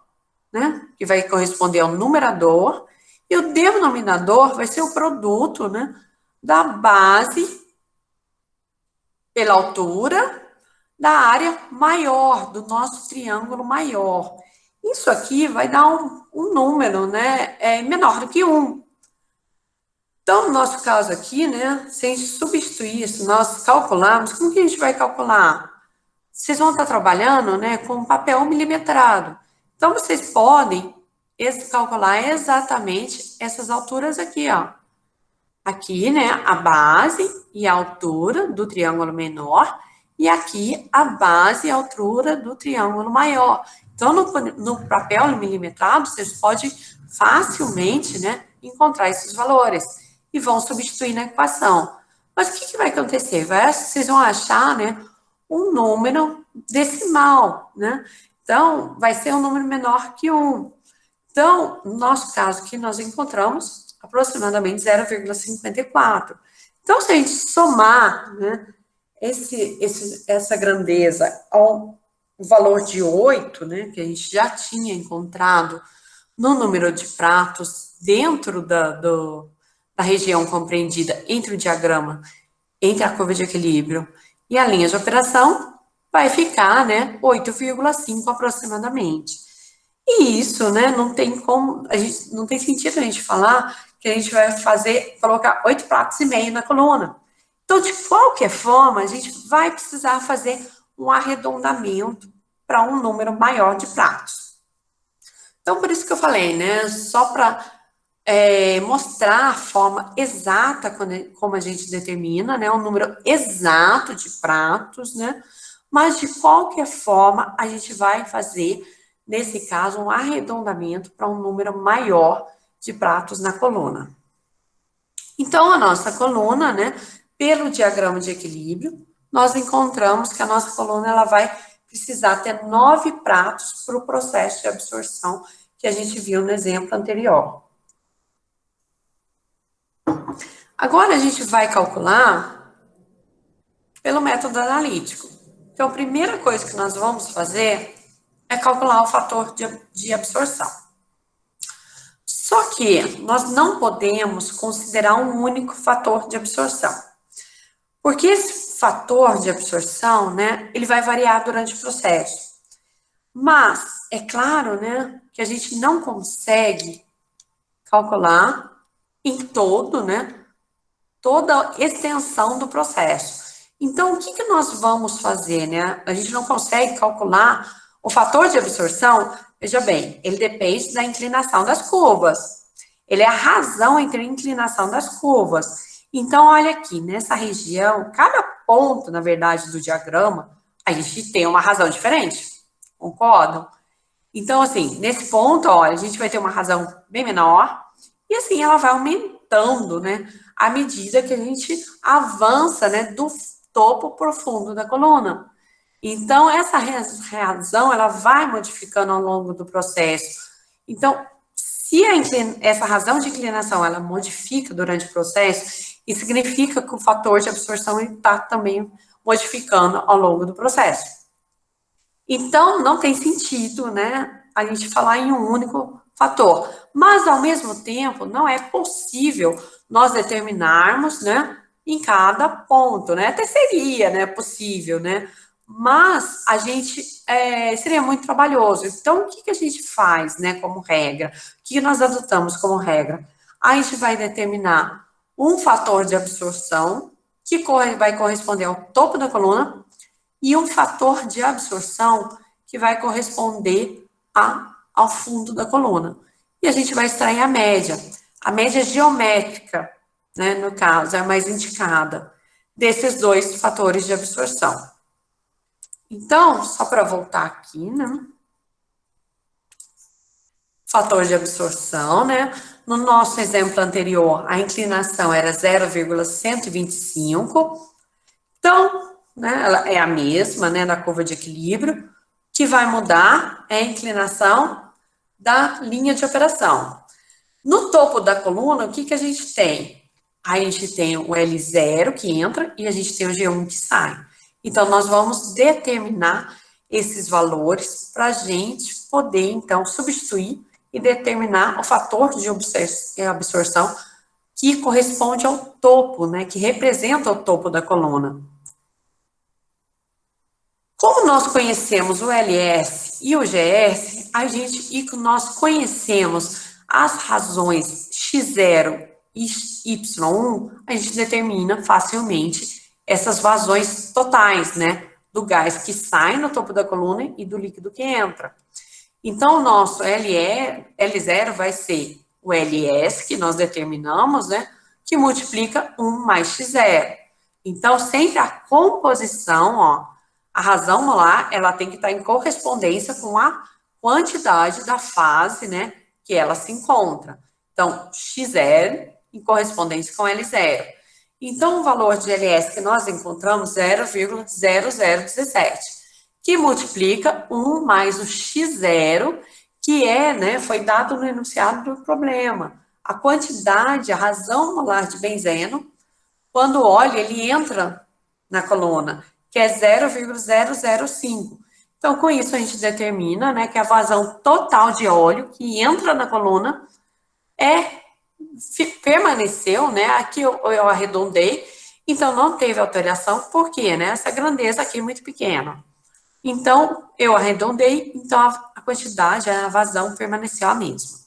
né? Que vai corresponder ao numerador, e o denominador vai ser o produto, né? Da base pela altura da área maior, do nosso triângulo maior. Isso aqui vai dar um número, né, menor do que 1. Então, no nosso caso aqui, né, se a gente substituir isso, nós calcularmos, como que a gente vai calcular? Vocês vão estar trabalhando, né, com papel milimetrado. Então, vocês podem calcular exatamente essas alturas aqui, ó. Aqui, né, a base e a altura do triângulo menor, e aqui a base e a altura do triângulo maior. Então, no papel milimetrado, vocês podem facilmente, né, encontrar esses valores e vão substituir na equação. Mas o que vai acontecer? Vocês vão achar, né, um número decimal, né? Então, vai ser um número menor que 1. Então, no nosso caso aqui, nós encontramos aproximadamente 0,54. Então, se a gente somar, né, essa grandeza ao valor de 8, né, que a gente já tinha encontrado no número de pratos dentro da região compreendida entre o diagrama, entre a curva de equilíbrio e a linha de operação, vai ficar, né, 8,5 aproximadamente. E isso, né, não tem como, não tem sentido a gente falar que a gente vai colocar 8,5 pratos na coluna. Então, de qualquer forma, a gente vai precisar fazer um arredondamento para um número maior de pratos. Então, por isso que eu falei, né, só para mostrar a forma exata como a gente determina, né, um número exato de pratos, né, mas de qualquer forma a gente vai fazer, nesse caso, um arredondamento para um número maior de pratos na coluna. Então, a nossa coluna, né, pelo diagrama de equilíbrio, nós encontramos que a nossa coluna ela vai precisar ter 9 pratos para o processo de absorção que a gente viu no exemplo anterior. Agora, a gente vai calcular pelo método analítico. Então, a primeira coisa que nós vamos fazer é calcular o fator de absorção. Só que nós não podemos considerar um único fator de absorção. Porque esse fator de absorção, né, ele vai variar durante o processo. Mas, é claro, né, que a gente não consegue calcular em todo, né, toda a extensão do processo. Então, o que nós vamos fazer, né? A gente não consegue calcular o fator de absorção, veja bem, ele depende da inclinação das curvas. Ele é a razão entre a inclinação das curvas. Então, olha aqui, nessa região, cada ponto, na verdade, do diagrama, a gente tem uma razão diferente, concordam? Então, assim, nesse ponto, olha, a gente vai ter uma razão bem menor, e assim, ela vai aumentando, né, à medida que a gente avança, né, do topo para o fundo da coluna. Então, essa razão, ela vai modificando ao longo do processo. Então, se essa razão de inclinação, ela modifica durante o processo, isso significa que o fator de absorção está também modificando ao longo do processo. Então, não tem sentido, né, a gente falar em um único fator. Mas, ao mesmo tempo, não é possível nós determinarmos, né, em cada ponto, né? Até seria, né, possível, né? Mas a gente seria muito trabalhoso. Então, o que a gente faz, né, como regra? O que nós adotamos como regra? A gente vai determinar um fator de absorção que vai corresponder ao topo da coluna e um fator de absorção que vai corresponder ao fundo da coluna. E a gente vai extrair a média. A média geométrica, né, no caso, é a mais indicada desses dois fatores de absorção. Então, só para voltar aqui, né? Fator de absorção, né? No nosso exemplo anterior, a inclinação era 0,125. Então, né, ela é a mesma, né, da curva de equilíbrio. O que vai mudar é a inclinação da linha de operação. No topo da coluna, o que a gente tem? A gente tem o L0 que entra e a gente tem o G1 que sai. Então, nós vamos determinar esses valores para a gente poder, então, substituir e determinar o fator de absorção que corresponde ao topo, né, que representa o topo da coluna. Como nós conhecemos o LS e o GS, e nós conhecemos as razões X0 e Y1, a gente determina facilmente essas vazões totais, né? Do gás que sai no topo da coluna e do líquido que entra. Então, o nosso L0 vai ser o LS, que nós determinamos, né? Que multiplica 1 mais X0. Então, sempre a composição, ó, a razão molar, ela tem que estar em correspondência com a quantidade da fase, né, que ela se encontra. Então, X0 em correspondência com L0. Então, o valor de LS que nós encontramos, 0,0017, que multiplica 1 mais o X0, que né, foi dado no enunciado do problema. A quantidade, a razão molar de benzeno, quando o óleo ele entra na coluna, que é 0,005. Então, com isso, a gente determina, né, que a vazão total de óleo que entra na coluna permaneceu, né, aqui eu arredondei, então não teve alteração, por quê, né, essa grandeza aqui é muito pequena. Então, eu arredondei, então a quantidade, a vazão permaneceu a mesma.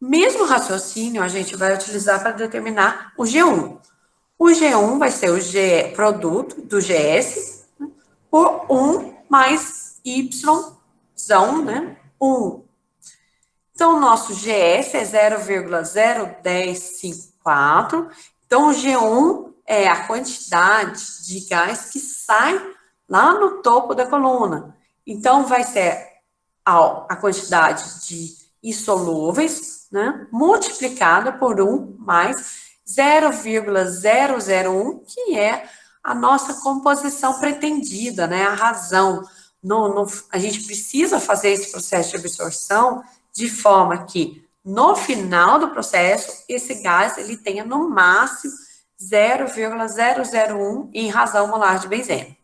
O mesmo raciocínio a gente vai utilizar para determinar o G1. O G1 vai ser o produto do GS por 1 mais Y, né? 1. Então, o nosso GS é 0,0154. Então, o G1 é a quantidade de gás que sai lá no topo da coluna. Então, vai ser a quantidade de insolúveis, né, multiplicada por 1 mais 0,001, que é a nossa composição pretendida, né, a razão. A gente precisa fazer esse processo de absorção de forma que, no final do processo, esse gás ele tenha no máximo 0,001 em razão molar de benzeno.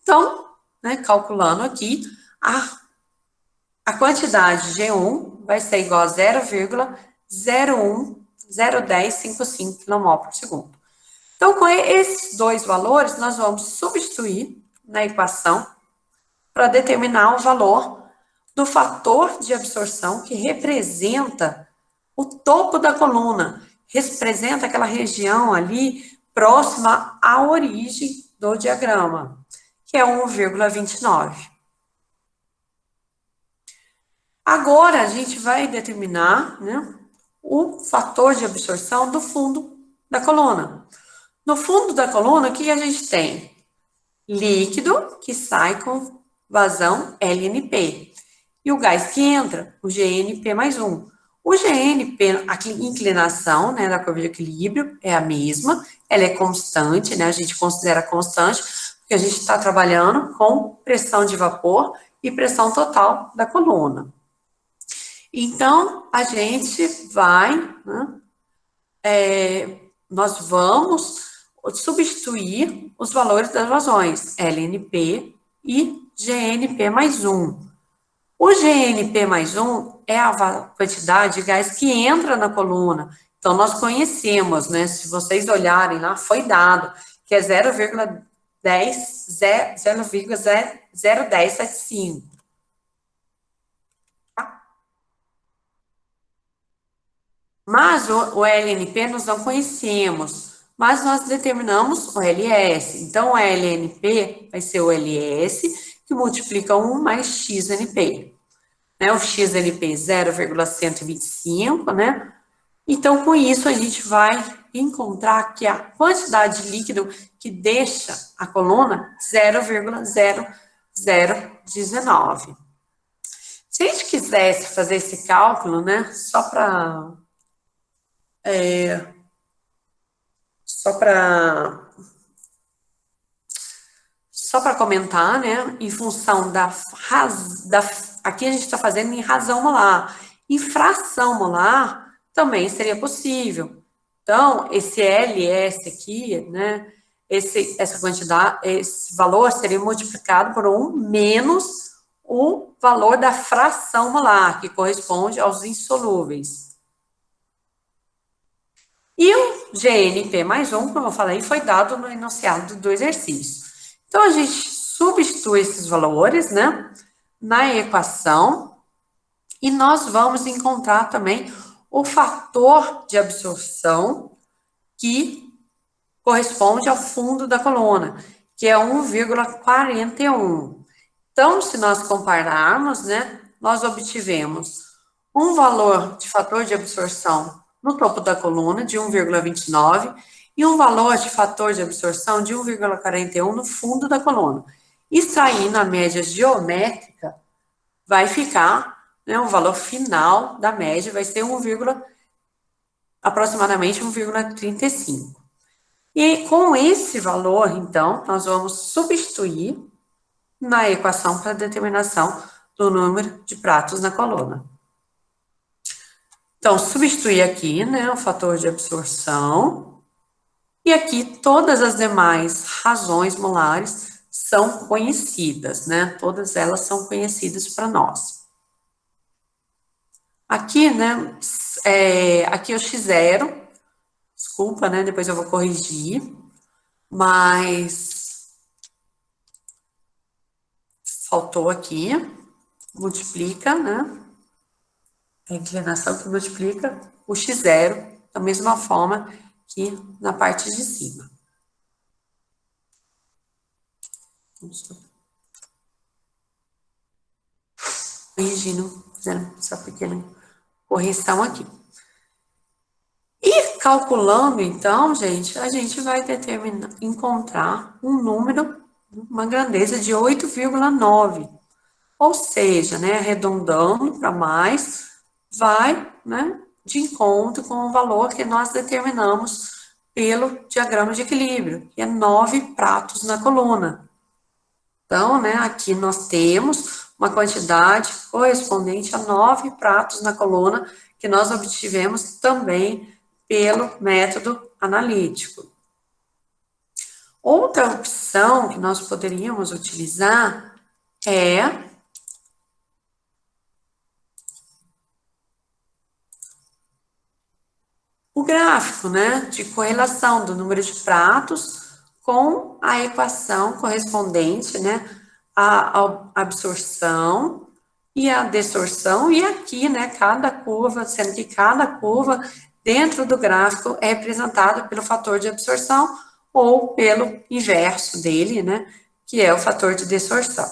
Então, né, calculando aqui, a quantidade G1 vai ser igual a 0,01055 kmol por segundo. Então, com esses dois valores, nós vamos substituir na equação para determinar o valor do fator de absorção que representa o topo da coluna, representa aquela região ali próxima à origem do diagrama, que é 1,29. Agora, a gente vai determinar, né, o fator de absorção do fundo da coluna. No fundo da coluna, o que a gente tem? Líquido que sai com vazão LNP. E o gás que entra, o GNP mais 1. O GNP, a inclinação, né, da curva de equilíbrio é a mesma, ela é constante, né, a gente considera constante, porque a gente está trabalhando com pressão de vapor e pressão total da coluna. Então, a gente vai, né, nós vamos substituir os valores das vazões, LNP e GNP mais 1. O GNP mais 1 é a quantidade de gás que entra na coluna. Então, nós conhecemos, né? Se vocês olharem lá, foi dado que é 0,01075. Mas o LNP nós não conhecemos, mas nós determinamos o LS. Então, o LNP vai ser o LS, que multiplica 1 mais XNP. Né? O XNP 0,125, né? Então, com isso, a gente vai encontrar que a quantidade de líquido que deixa a coluna 0,0019. Se a gente quisesse fazer esse cálculo, né, só para comentar, né, em função aqui a gente está fazendo em razão molar, em fração molar também seria possível. Então, esse LS aqui, né, essa quantidade, esse valor seria multiplicado por 1 menos o valor da fração molar, que corresponde aos insolúveis. E o GNP mais 1, como eu falei, foi dado no enunciado do exercício. Então, a gente substitui esses valores, né, na equação e nós vamos encontrar também o fator de absorção que corresponde ao fundo da coluna, que é 1,41. Então, se nós compararmos, né, nós obtivemos um valor de fator de absorção no topo da coluna de 1,29 e um valor de fator de absorção de 1,41 no fundo da coluna. Extraindo a média geométrica, vai ficar, né, o valor final da média vai ser aproximadamente 1,35. E com esse valor, então, nós vamos substituir na equação para determinação do número de pratos na coluna. Então, substituir aqui, né, o fator de absorção, e aqui todas as demais razões molares são conhecidas, né, todas elas são conhecidas para nós. Aqui, né, aqui é o x0, desculpa, né, depois eu vou corrigir, mas faltou aqui, multiplica, né, a inclinação que multiplica o x0 da mesma forma que na parte de cima. Corrigindo, fazendo essa pequena correção aqui. E calculando, então, gente, a gente vai encontrar um número, uma grandeza de 8,9. Ou seja, né, arredondando para mais, vai, né, de encontro com o valor que nós determinamos pelo diagrama de equilíbrio, que é 9 pratos na coluna. Então, né, aqui nós temos uma quantidade correspondente a 9 pratos na coluna, que nós obtivemos também pelo método analítico. Outra opção que nós poderíamos utilizar é o gráfico, né, de correlação do número de pratos com a equação correspondente, né, à absorção e à desorção, e aqui, né, cada curva, sendo que cada curva dentro do gráfico é representada pelo fator de absorção ou pelo inverso dele, né, que é o fator de desorção.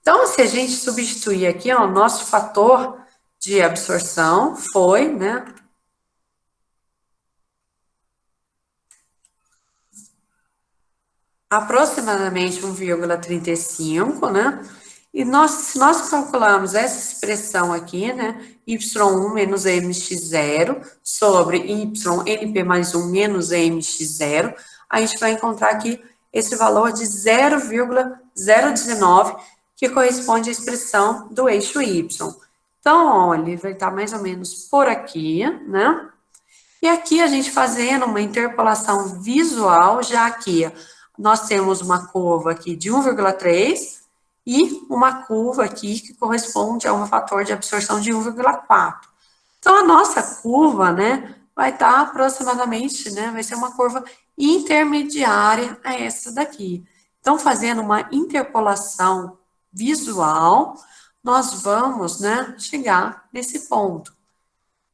Então, se a gente substituir aqui, ó, o nosso fator de absorção foi, né, aproximadamente 1,35, né? E se nós calcularmos essa expressão aqui, né, y1 menos mx0 sobre ynp mais 1 menos mx0, a gente vai encontrar aqui esse valor de 0,019, que corresponde à expressão do eixo y. Então, olha, ele vai estar mais ou menos por aqui, né? E aqui a gente fazendo uma interpolação visual, já que nós temos uma curva aqui de 1,3 e uma curva aqui que corresponde a um fator de absorção de 1,4. Então, a nossa curva, né, vai estar aproximadamente, né, vai ser uma curva intermediária a essa daqui. Então, fazendo uma interpolação visual, nós vamos, né, chegar nesse ponto.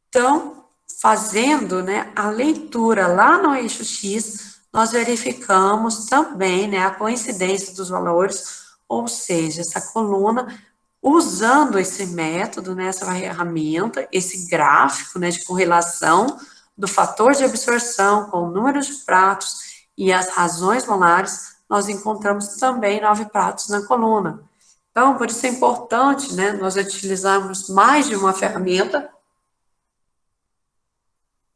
Então, fazendo, né, a leitura lá no eixo X, nós verificamos também, né, a coincidência dos valores, ou seja, essa coluna, usando esse método, né, essa ferramenta, esse gráfico, né, de correlação do fator de absorção com o número de pratos e as razões molares, nós encontramos também 9 pratos na coluna. Então, por isso é importante, né, nós utilizarmos mais de uma ferramenta,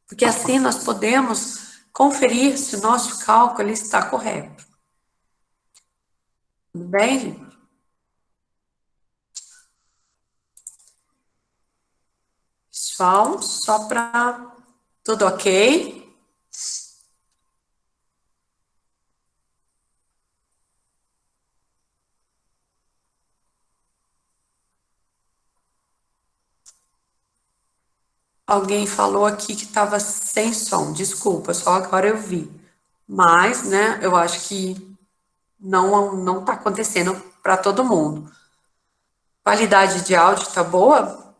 porque assim nós podemos conferir se o nosso cálculo está correto. Tudo bem, gente? Pessoal, só para... Tudo ok? Alguém falou aqui que estava sem som. Desculpa, só agora eu vi. Mas, né, eu acho que não está acontecendo para todo mundo. Qualidade de áudio tá boa?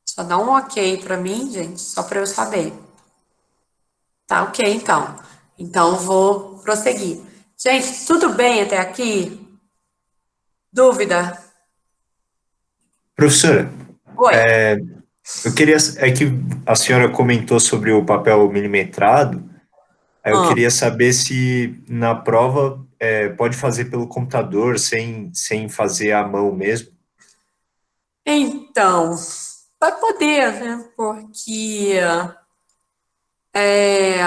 Só dá um ok para mim, gente, só para eu saber. Tá ok, então. Então, vou prosseguir. Gente, tudo bem até aqui? Dúvida? Professora, Oi. eu queria. É que a senhora comentou sobre o papel milimetrado, aí eu Ah, queria saber se na prova pode fazer pelo computador, sem fazer à mão mesmo. então, vai poder, né? Porque, é,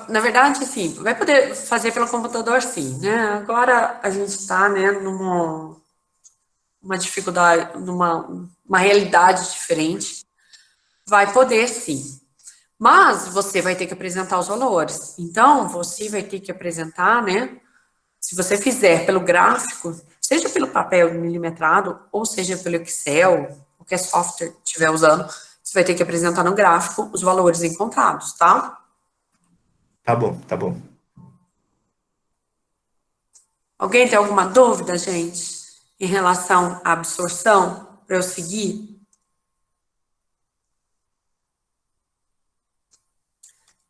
na verdade, assim, vai poder fazer pelo computador, sim, né? Agora a gente está, né, numa uma dificuldade, numa uma realidade diferente. Vai poder, sim. Mas você vai ter que apresentar os valores. Então, você vai ter que apresentar, né? Se você fizer pelo gráfico, seja pelo papel milimetrado, ou seja pelo Excel, qualquer software que estiver usando, você vai ter que apresentar no gráfico os valores encontrados, tá? Tá bom, tá bom. Alguém tem alguma dúvida, gente, em relação à absorção, para eu seguir?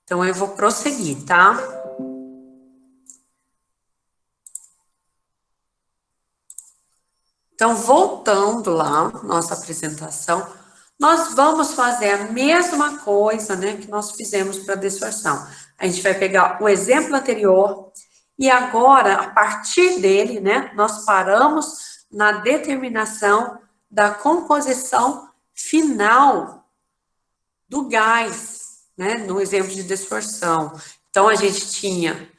Então, eu vou prosseguir, tá? Então, voltando lá, nossa apresentação, nós vamos fazer a mesma coisa, né, que nós fizemos para a distorção. A gente vai pegar o exemplo anterior e agora, a partir dele, né, nós paramos na determinação da composição final do gás, né, no exemplo de distorção. Então, a gente tinha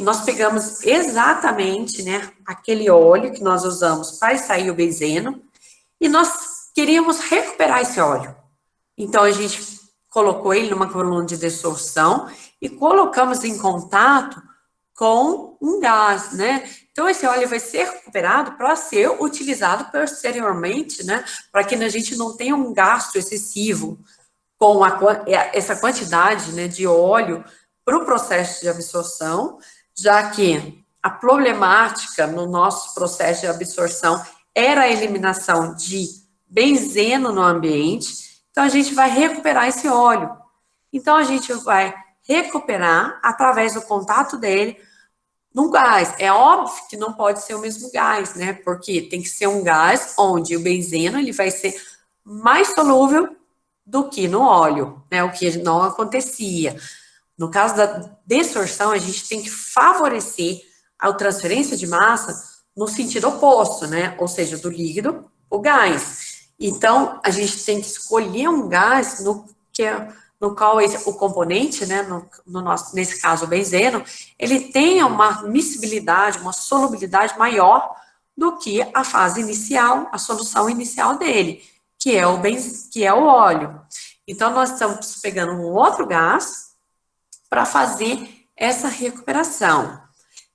nós pegamos exatamente, né, aquele óleo que nós usamos para extrair o benzeno e nós queríamos recuperar esse óleo. Então, a gente colocou ele numa coluna de dissolução e colocamos em contato com um gás, né? Então, esse óleo vai ser recuperado para ser utilizado posteriormente, né? Para que a gente não tenha um gasto excessivo com essa quantidade, né, de óleo para o processo de absorção, já que a problemática no nosso processo de absorção era a eliminação de benzeno no ambiente, então a gente vai recuperar esse óleo. Então a gente vai recuperar através do contato dele no gás. É óbvio que não pode ser o mesmo gás, né? Porque tem que ser um gás onde o benzeno ele vai ser mais solúvel do que no óleo, né? O que não acontecia. No caso da distorção, a gente tem que favorecer a transferência de massa no sentido oposto, né? Ou seja, do líquido o gás. Então, a gente tem que escolher um gás no qual o componente, né, nesse caso o benzeno, ele tenha uma miscibilidade, uma solubilidade maior do que a fase inicial, a solução inicial dele, que é o óleo. Então, nós estamos pegando um outro gás para fazer essa recuperação.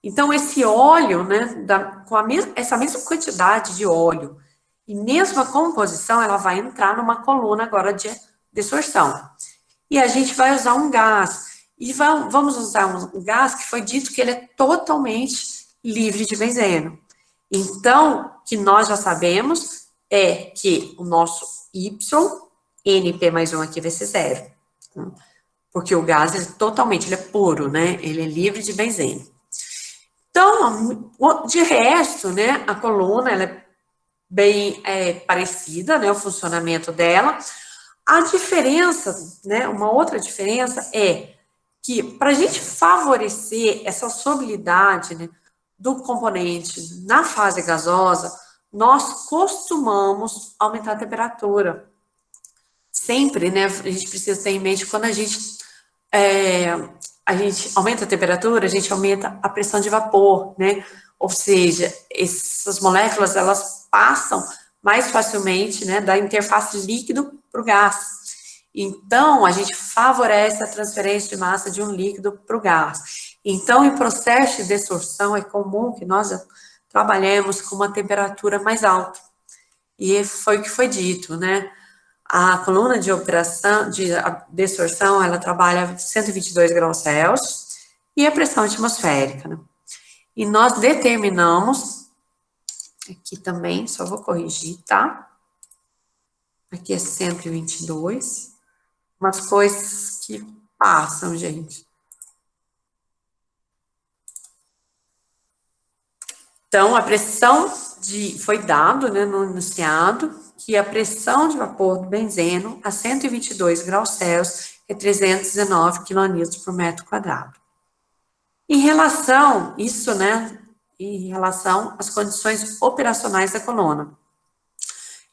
Então, esse óleo, né, essa mesma quantidade de óleo e mesma composição, ela vai entrar numa coluna agora de distorção. E a gente vai usar um gás. E vamos usar um gás que foi dito que ele é totalmente livre de benzeno. Então, o que nós já sabemos é que o nosso Y, NP mais 1 aqui vai ser zero. Porque o gás, ele é puro, né? Ele é livre de benzeno. Então, de resto, né, a coluna, ela é bem parecida, né, o funcionamento dela. A diferença, né, uma outra diferença é que para a gente favorecer essa solubilidade, né, do componente na fase gasosa, nós costumamos aumentar a temperatura. Sempre, né, a gente precisa ter em mente quando é, a gente aumenta a temperatura, a gente aumenta a pressão de vapor, né? Ou seja, essas moléculas elas passam mais facilmente, né, da interface líquido para o gás. Então, a gente favorece a transferência de massa de um líquido para o gás. Então, em processo de desorção, é comum que nós trabalhemos com uma temperatura mais alta. E foi o que foi dito, né? A coluna de operação, de desorção, ela trabalha 122 graus Celsius e a pressão atmosférica, né? E nós determinamos, aqui também, só vou corrigir, tá? Aqui é 122, umas coisas que passam, gente. Então, a pressão foi dado, né, no enunciado, que a pressão de vapor do benzeno a 122 graus Celsius é 319 kN por metro quadrado. Em relação, isso, né, em relação às condições operacionais da coluna.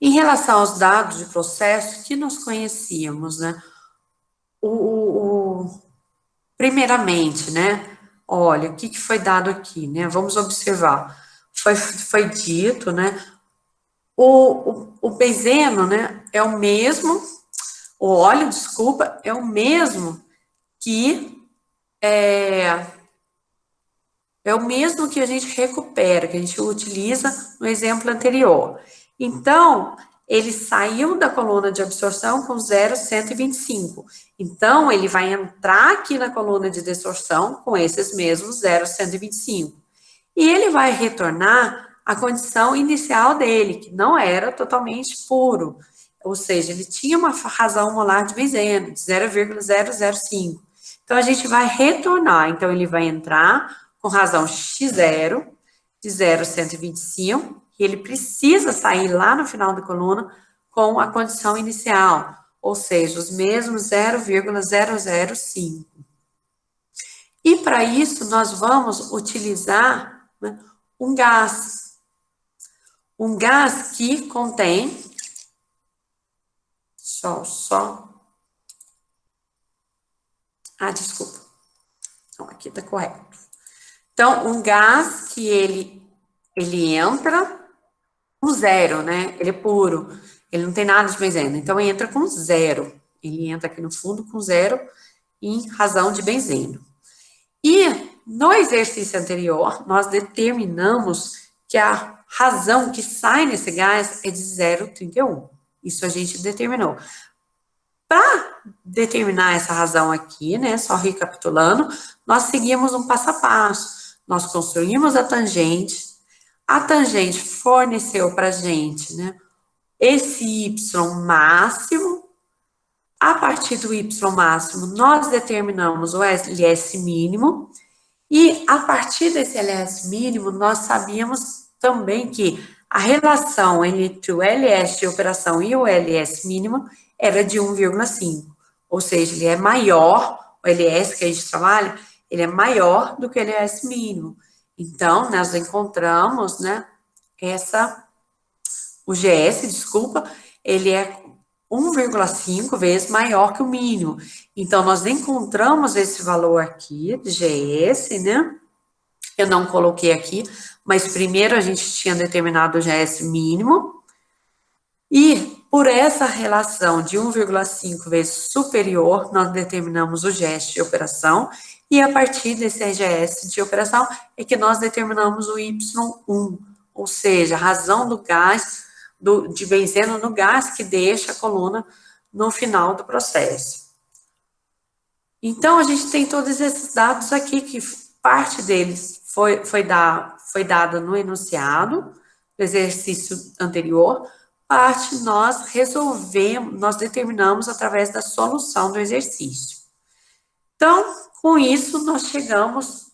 Em relação aos dados de processo que nós conhecíamos, né, primeiramente, né, olha, o que foi dado aqui, né, vamos observar. Foi dito, né, o benzeno, né, é o mesmo, o óleo, desculpa, é o mesmo que é o mesmo que a gente recupera, que a gente utiliza no exemplo anterior. Então, ele saiu da coluna de absorção com 0,125. Então, ele vai entrar aqui na coluna de desorção com esses mesmos 0,125. E ele vai retornar à condição inicial dele, que não era totalmente puro. Ou seja, ele tinha uma razão molar de benzeno, de 0,005. Então, a gente vai retornar. Então, ele vai entrar com razão X0, de 0,125, e ele precisa sair lá no final da coluna com a condição inicial, ou seja, os mesmos 0,005. E para isso, nós vamos utilizar, né, um gás que contém, desculpa, então aqui tá correto. Então, um gás que ele entra com zero, né? Ele é puro, ele não tem nada de benzeno. Então, ele entra com zero. Ele entra aqui no fundo com zero em razão de benzeno. E no exercício anterior, nós determinamos que a razão que sai nesse gás é de 0,31. Isso a gente determinou. Para determinar essa razão aqui, né, só recapitulando, nós seguimos um passo a passo. Nós construímos a tangente forneceu para a gente, né, esse Y máximo. A partir do Y máximo, nós determinamos o LS mínimo, e a partir desse LS mínimo, nós sabíamos também que a relação entre o LS de operação e o LS mínimo era de 1,5, ou seja, ele é maior, o LS que a gente trabalha, ele é maior do que o LS mínimo. Então, nós encontramos, né, o GS, desculpa, ele é 1,5 vezes maior que o mínimo. Então, nós encontramos esse valor aqui, de GS, né? Eu não coloquei aqui, mas primeiro a gente tinha determinado o GS mínimo, e por essa relação de 1,5 vezes superior, nós determinamos o GS de operação, e a partir desse GS de operação é que nós determinamos o Y1, ou seja, a razão do gás, de benzeno no gás que deixa a coluna no final do processo. Então, a gente tem todos esses dados aqui, que parte deles foi dada no enunciado do exercício anterior, parte nós determinamos através da solução do exercício. Então, com isso, nós chegamos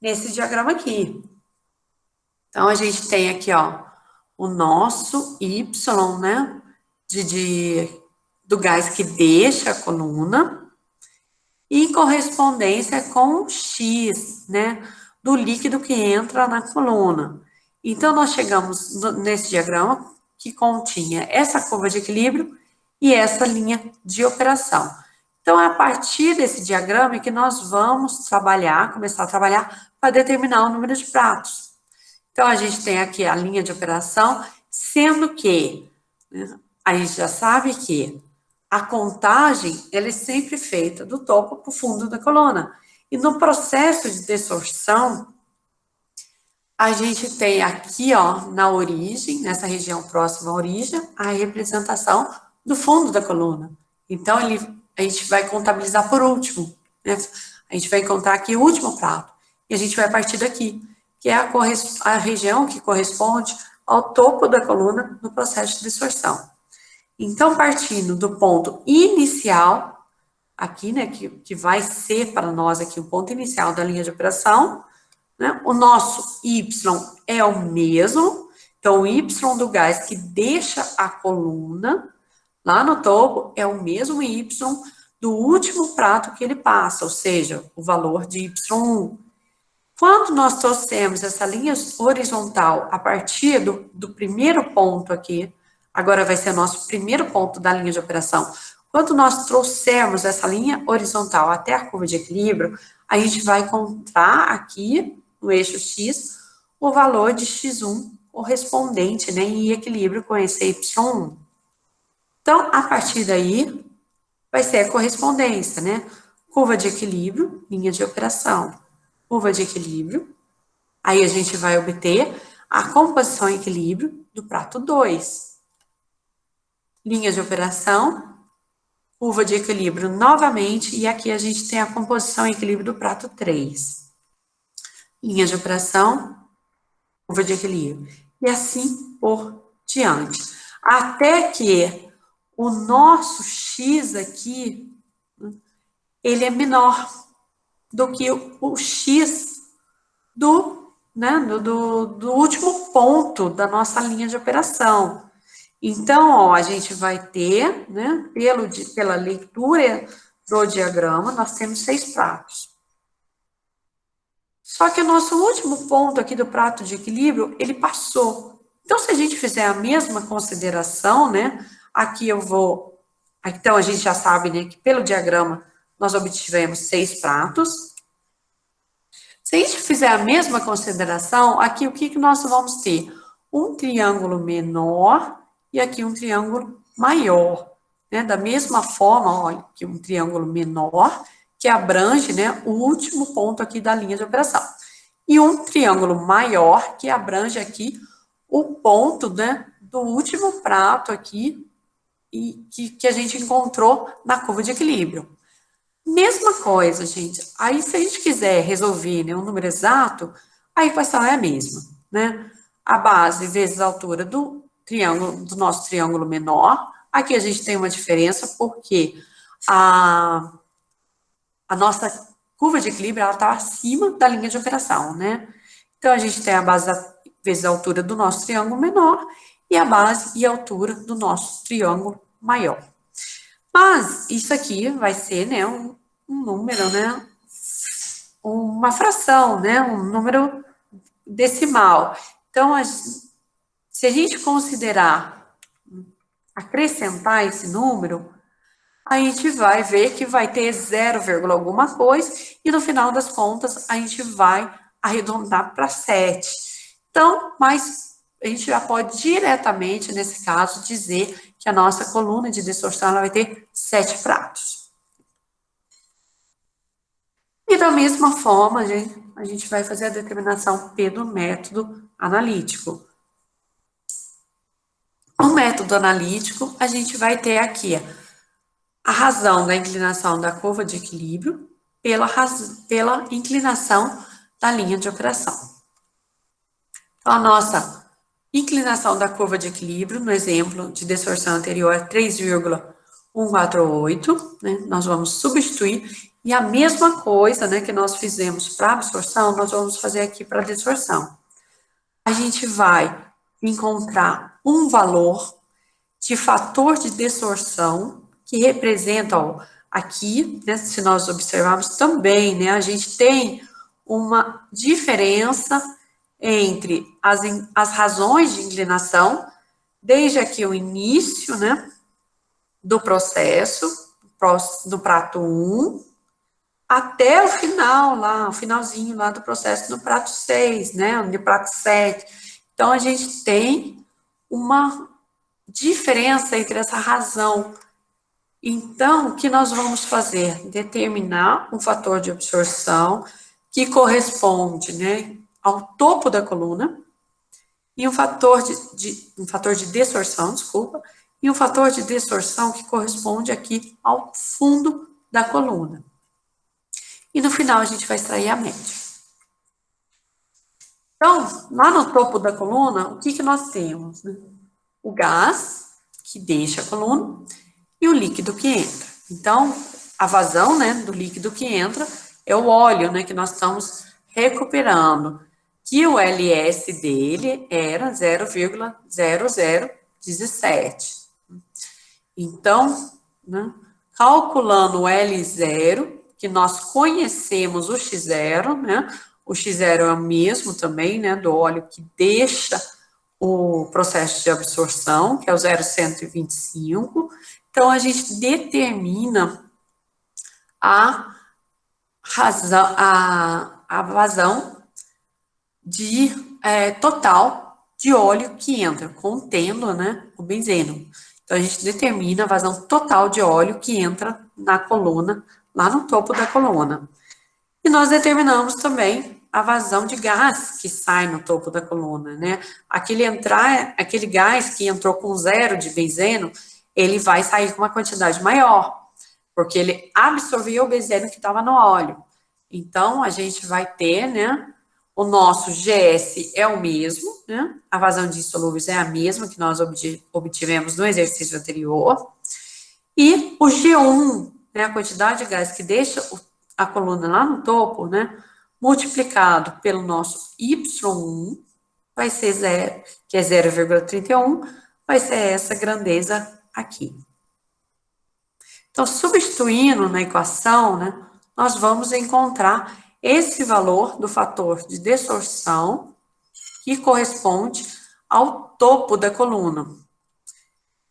nesse diagrama aqui. Então, a gente tem aqui, ó, o nosso Y, né, do gás que deixa a coluna, e em correspondência com o X, né, do líquido que entra na coluna. Então, nós chegamos nesse diagrama que continha essa curva de equilíbrio e essa linha de operação. Então, é a partir desse diagrama que nós vamos começar a trabalhar para determinar o número de pratos. Então, a gente tem aqui a linha de operação, sendo que, né, a gente já sabe que a contagem, ela é sempre feita do topo para o fundo da coluna. E no processo de desorção, a gente tem aqui, ó, na origem, nessa região próxima à origem, a representação do fundo da coluna. Então, a gente vai contabilizar por último, né? A gente vai encontrar aqui o último prato. E a gente vai partir daqui, que é a região que corresponde ao topo da coluna no processo de distorção. Então, partindo do ponto inicial, aqui, né, que vai ser para nós aqui o ponto inicial da linha de operação, né, o nosso Y é o mesmo, então o Y do gás que deixa a coluna lá no topo é o mesmo Y do último prato que ele passa, ou seja, o valor de Y1. Quando nós trouxemos essa linha horizontal a partir do primeiro ponto aqui, agora vai ser nosso primeiro ponto da linha de operação, quando nós trouxermos essa linha horizontal até a curva de equilíbrio, a gente vai encontrar aqui, no eixo X, o valor de X1 correspondente, né, em equilíbrio com esse Y1. Então, a partir daí, vai ser a correspondência, né? Curva de equilíbrio, linha de operação. Curva de equilíbrio, aí a gente vai obter a composição em equilíbrio do prato 2. Linha de operação, curva de equilíbrio novamente, e aqui a gente tem a composição em equilíbrio do prato 3. Linha de operação, curva de equilíbrio, e assim por diante. Até que o nosso X aqui, ele é menor do que o X do último ponto da nossa linha de operação. Então, ó, a gente vai ter, né, pela leitura do diagrama, nós temos 6 pratos. Só que o nosso último ponto aqui do prato de equilíbrio, ele passou. Então, se a gente fizer a mesma consideração, né, aqui eu vou... Então, a gente já sabe, né, que pelo diagrama nós obtivemos 6 pratos. Se a gente fizer a mesma consideração, aqui o que nós vamos ter? Um triângulo menor e aqui um triângulo maior, né? Da mesma forma, olha, aqui um triângulo menor que abrange, né, o último ponto aqui da linha de operação. E um triângulo maior que abrange aqui o ponto, né, do último prato aqui e que a gente encontrou na curva de equilíbrio. Mesma coisa, gente. Aí, se a gente quiser resolver, né, um número exato, a equação é a mesma, né? A base vezes a altura do triângulo, do nosso triângulo menor. Aqui a gente tem uma diferença porque a nossa curva de equilíbrio ela está acima da linha de operação, né? Então, a gente tem a base vezes a altura do nosso triângulo menor e a base e a altura do nosso triângulo maior. Mas isso aqui vai ser, né, um número, né, uma fração, né, um número decimal. Então, se a gente considerar acrescentar esse número, a gente vai ver que vai ter 0, alguma coisa, e no final das contas, a gente vai arredondar para 7. Então, mas a gente já pode diretamente, nesse caso, dizer que a nossa coluna de distorção ela vai ter 7 pratos. E da mesma forma, a gente vai fazer a determinação P do método analítico. No método analítico, a gente vai ter aqui a razão da inclinação da curva de equilíbrio pela inclinação da linha de operação. Então, a nossa inclinação da curva de equilíbrio, no exemplo de distorção anterior, é 3,148, né? Nós vamos substituir, e a mesma coisa, né, que nós fizemos para absorção, nós vamos fazer aqui para distorção. A gente vai encontrar um valor de fator de distorção, que representa, ó, aqui, né, se nós observarmos também, né, a gente tem uma diferença entre as razões de inclinação, desde aqui o início, né, do processo, do prato 1, até o final lá, o finalzinho lá do processo no prato 6, né, no prato 7. Então, a gente tem uma diferença entre essa razão. Então, o que nós vamos fazer? Determinar um fator de absorção que corresponde, né, ao topo da coluna, e um fator de distorção, desculpa, e um fator de distorção que corresponde aqui ao fundo da coluna. E no final a gente vai extrair a média. Então, lá no topo da coluna, o que nós temos? O gás, que deixa a coluna, e o líquido que entra. Então, a vazão, né, do líquido que entra é o óleo, né, que nós estamos recuperando, que o LS dele era 0,0017. Então, né, calculando o L0, que nós conhecemos o X0, né, o X0 é o mesmo também, né, do óleo que deixa o processo de absorção, que é o 0,125. Então, a gente determina a vazão de total de óleo que entra, contendo, né, o benzeno. Então, a gente determina a vazão total de óleo que entra na coluna, lá no topo da coluna. E nós determinamos também a vazão de gás que sai no topo da coluna, né? Aquele gás que entrou com 0 de benzeno, ele vai sair com uma quantidade maior, porque ele absorveu o benzeno que estava no óleo. Então, a gente vai ter, né, o nosso GS é o mesmo, né? A vazão de insolúveis é a mesma que nós obtivemos no exercício anterior. E o G1, né, a quantidade de gás que deixa a coluna lá no topo, né, multiplicado pelo nosso Y1, vai ser 0, que é 0,31, vai ser essa grandeza aqui. Então, substituindo na equação, né, nós vamos encontrar esse valor do fator de distorção que corresponde ao topo da coluna.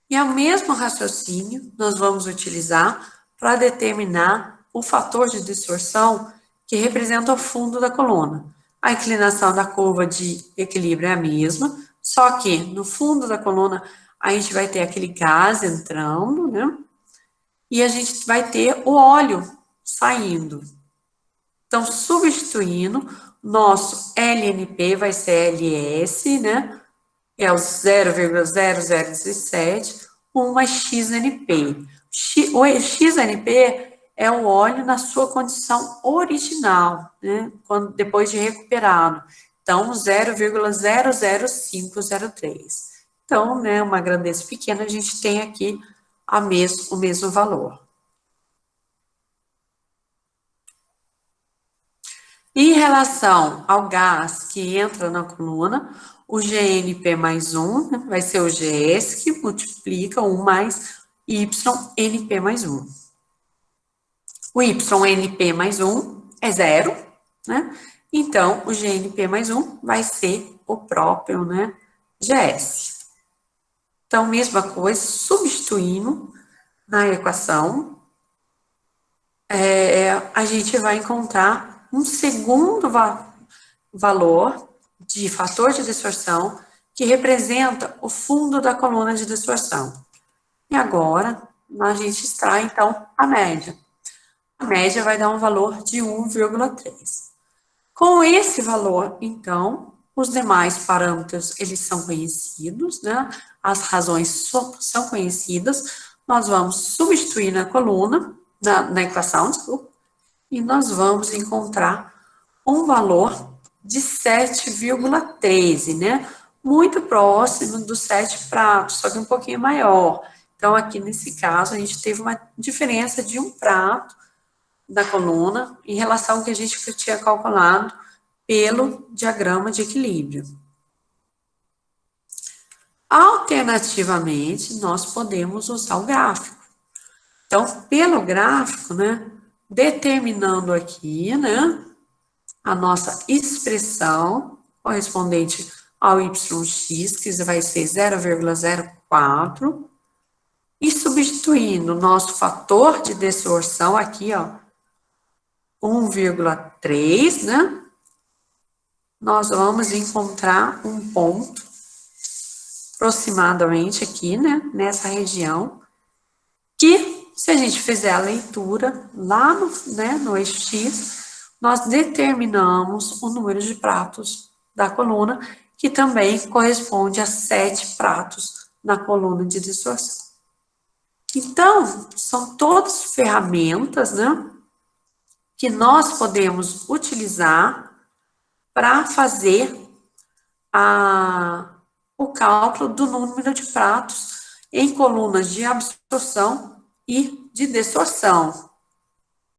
E o mesmo raciocínio nós vamos utilizar para determinar o fator de distorção que representa o fundo da coluna. A inclinação da curva de equilíbrio é a mesma, só que no fundo da coluna a gente vai ter aquele gás entrando, né? E a gente vai ter o óleo saindo. Então, substituindo, nosso LNP vai ser LS, né? É o 0,0017, uma XNP. O XNP é o óleo na sua condição original, né? Depois de recuperado. Então, 0,00503. Então, né, uma grandeza pequena, a gente tem aqui o mesmo valor. Em relação ao gás que entra na coluna, o GNP mais 1, né, vai ser o GS que multiplica 1 mais YNP mais 1. O YNP mais 1 é 0, né? Então, o GNP mais 1 vai ser o próprio, né, GS. Então, mesma coisa, substituindo na equação, a gente vai encontrar um segundo valor de fator de distorção que representa o fundo da coluna de distorção. E agora, a gente extrai, então, a média. A média vai dar um valor de 1,3. Com esse valor, então, os demais parâmetros, eles são conhecidos, né? As razões são conhecidas. Nós vamos substituir na coluna, na equação, desculpa, e nós vamos encontrar um valor de 7,13, né? Muito próximo dos 7 pratos, só que um pouquinho maior. Então, aqui nesse caso, a gente teve uma diferença de 1 prato da coluna em relação ao que a gente tinha calculado pelo diagrama de equilíbrio. Alternativamente, nós podemos usar o gráfico. Então, pelo gráfico, né, determinando aqui, né, a nossa expressão correspondente ao YX, que vai ser 0,04, e substituindo o nosso fator de distorção aqui, ó, 1,3, né, nós vamos encontrar um ponto aproximadamente aqui, né, nessa região, que se a gente fizer a leitura lá no eixo X, nós determinamos o número de pratos da coluna, que também corresponde a 7 pratos na coluna de distorção. Então, são todas ferramentas, né, que nós podemos utilizar para fazer o cálculo do número de pratos em colunas de absorção e de desorção.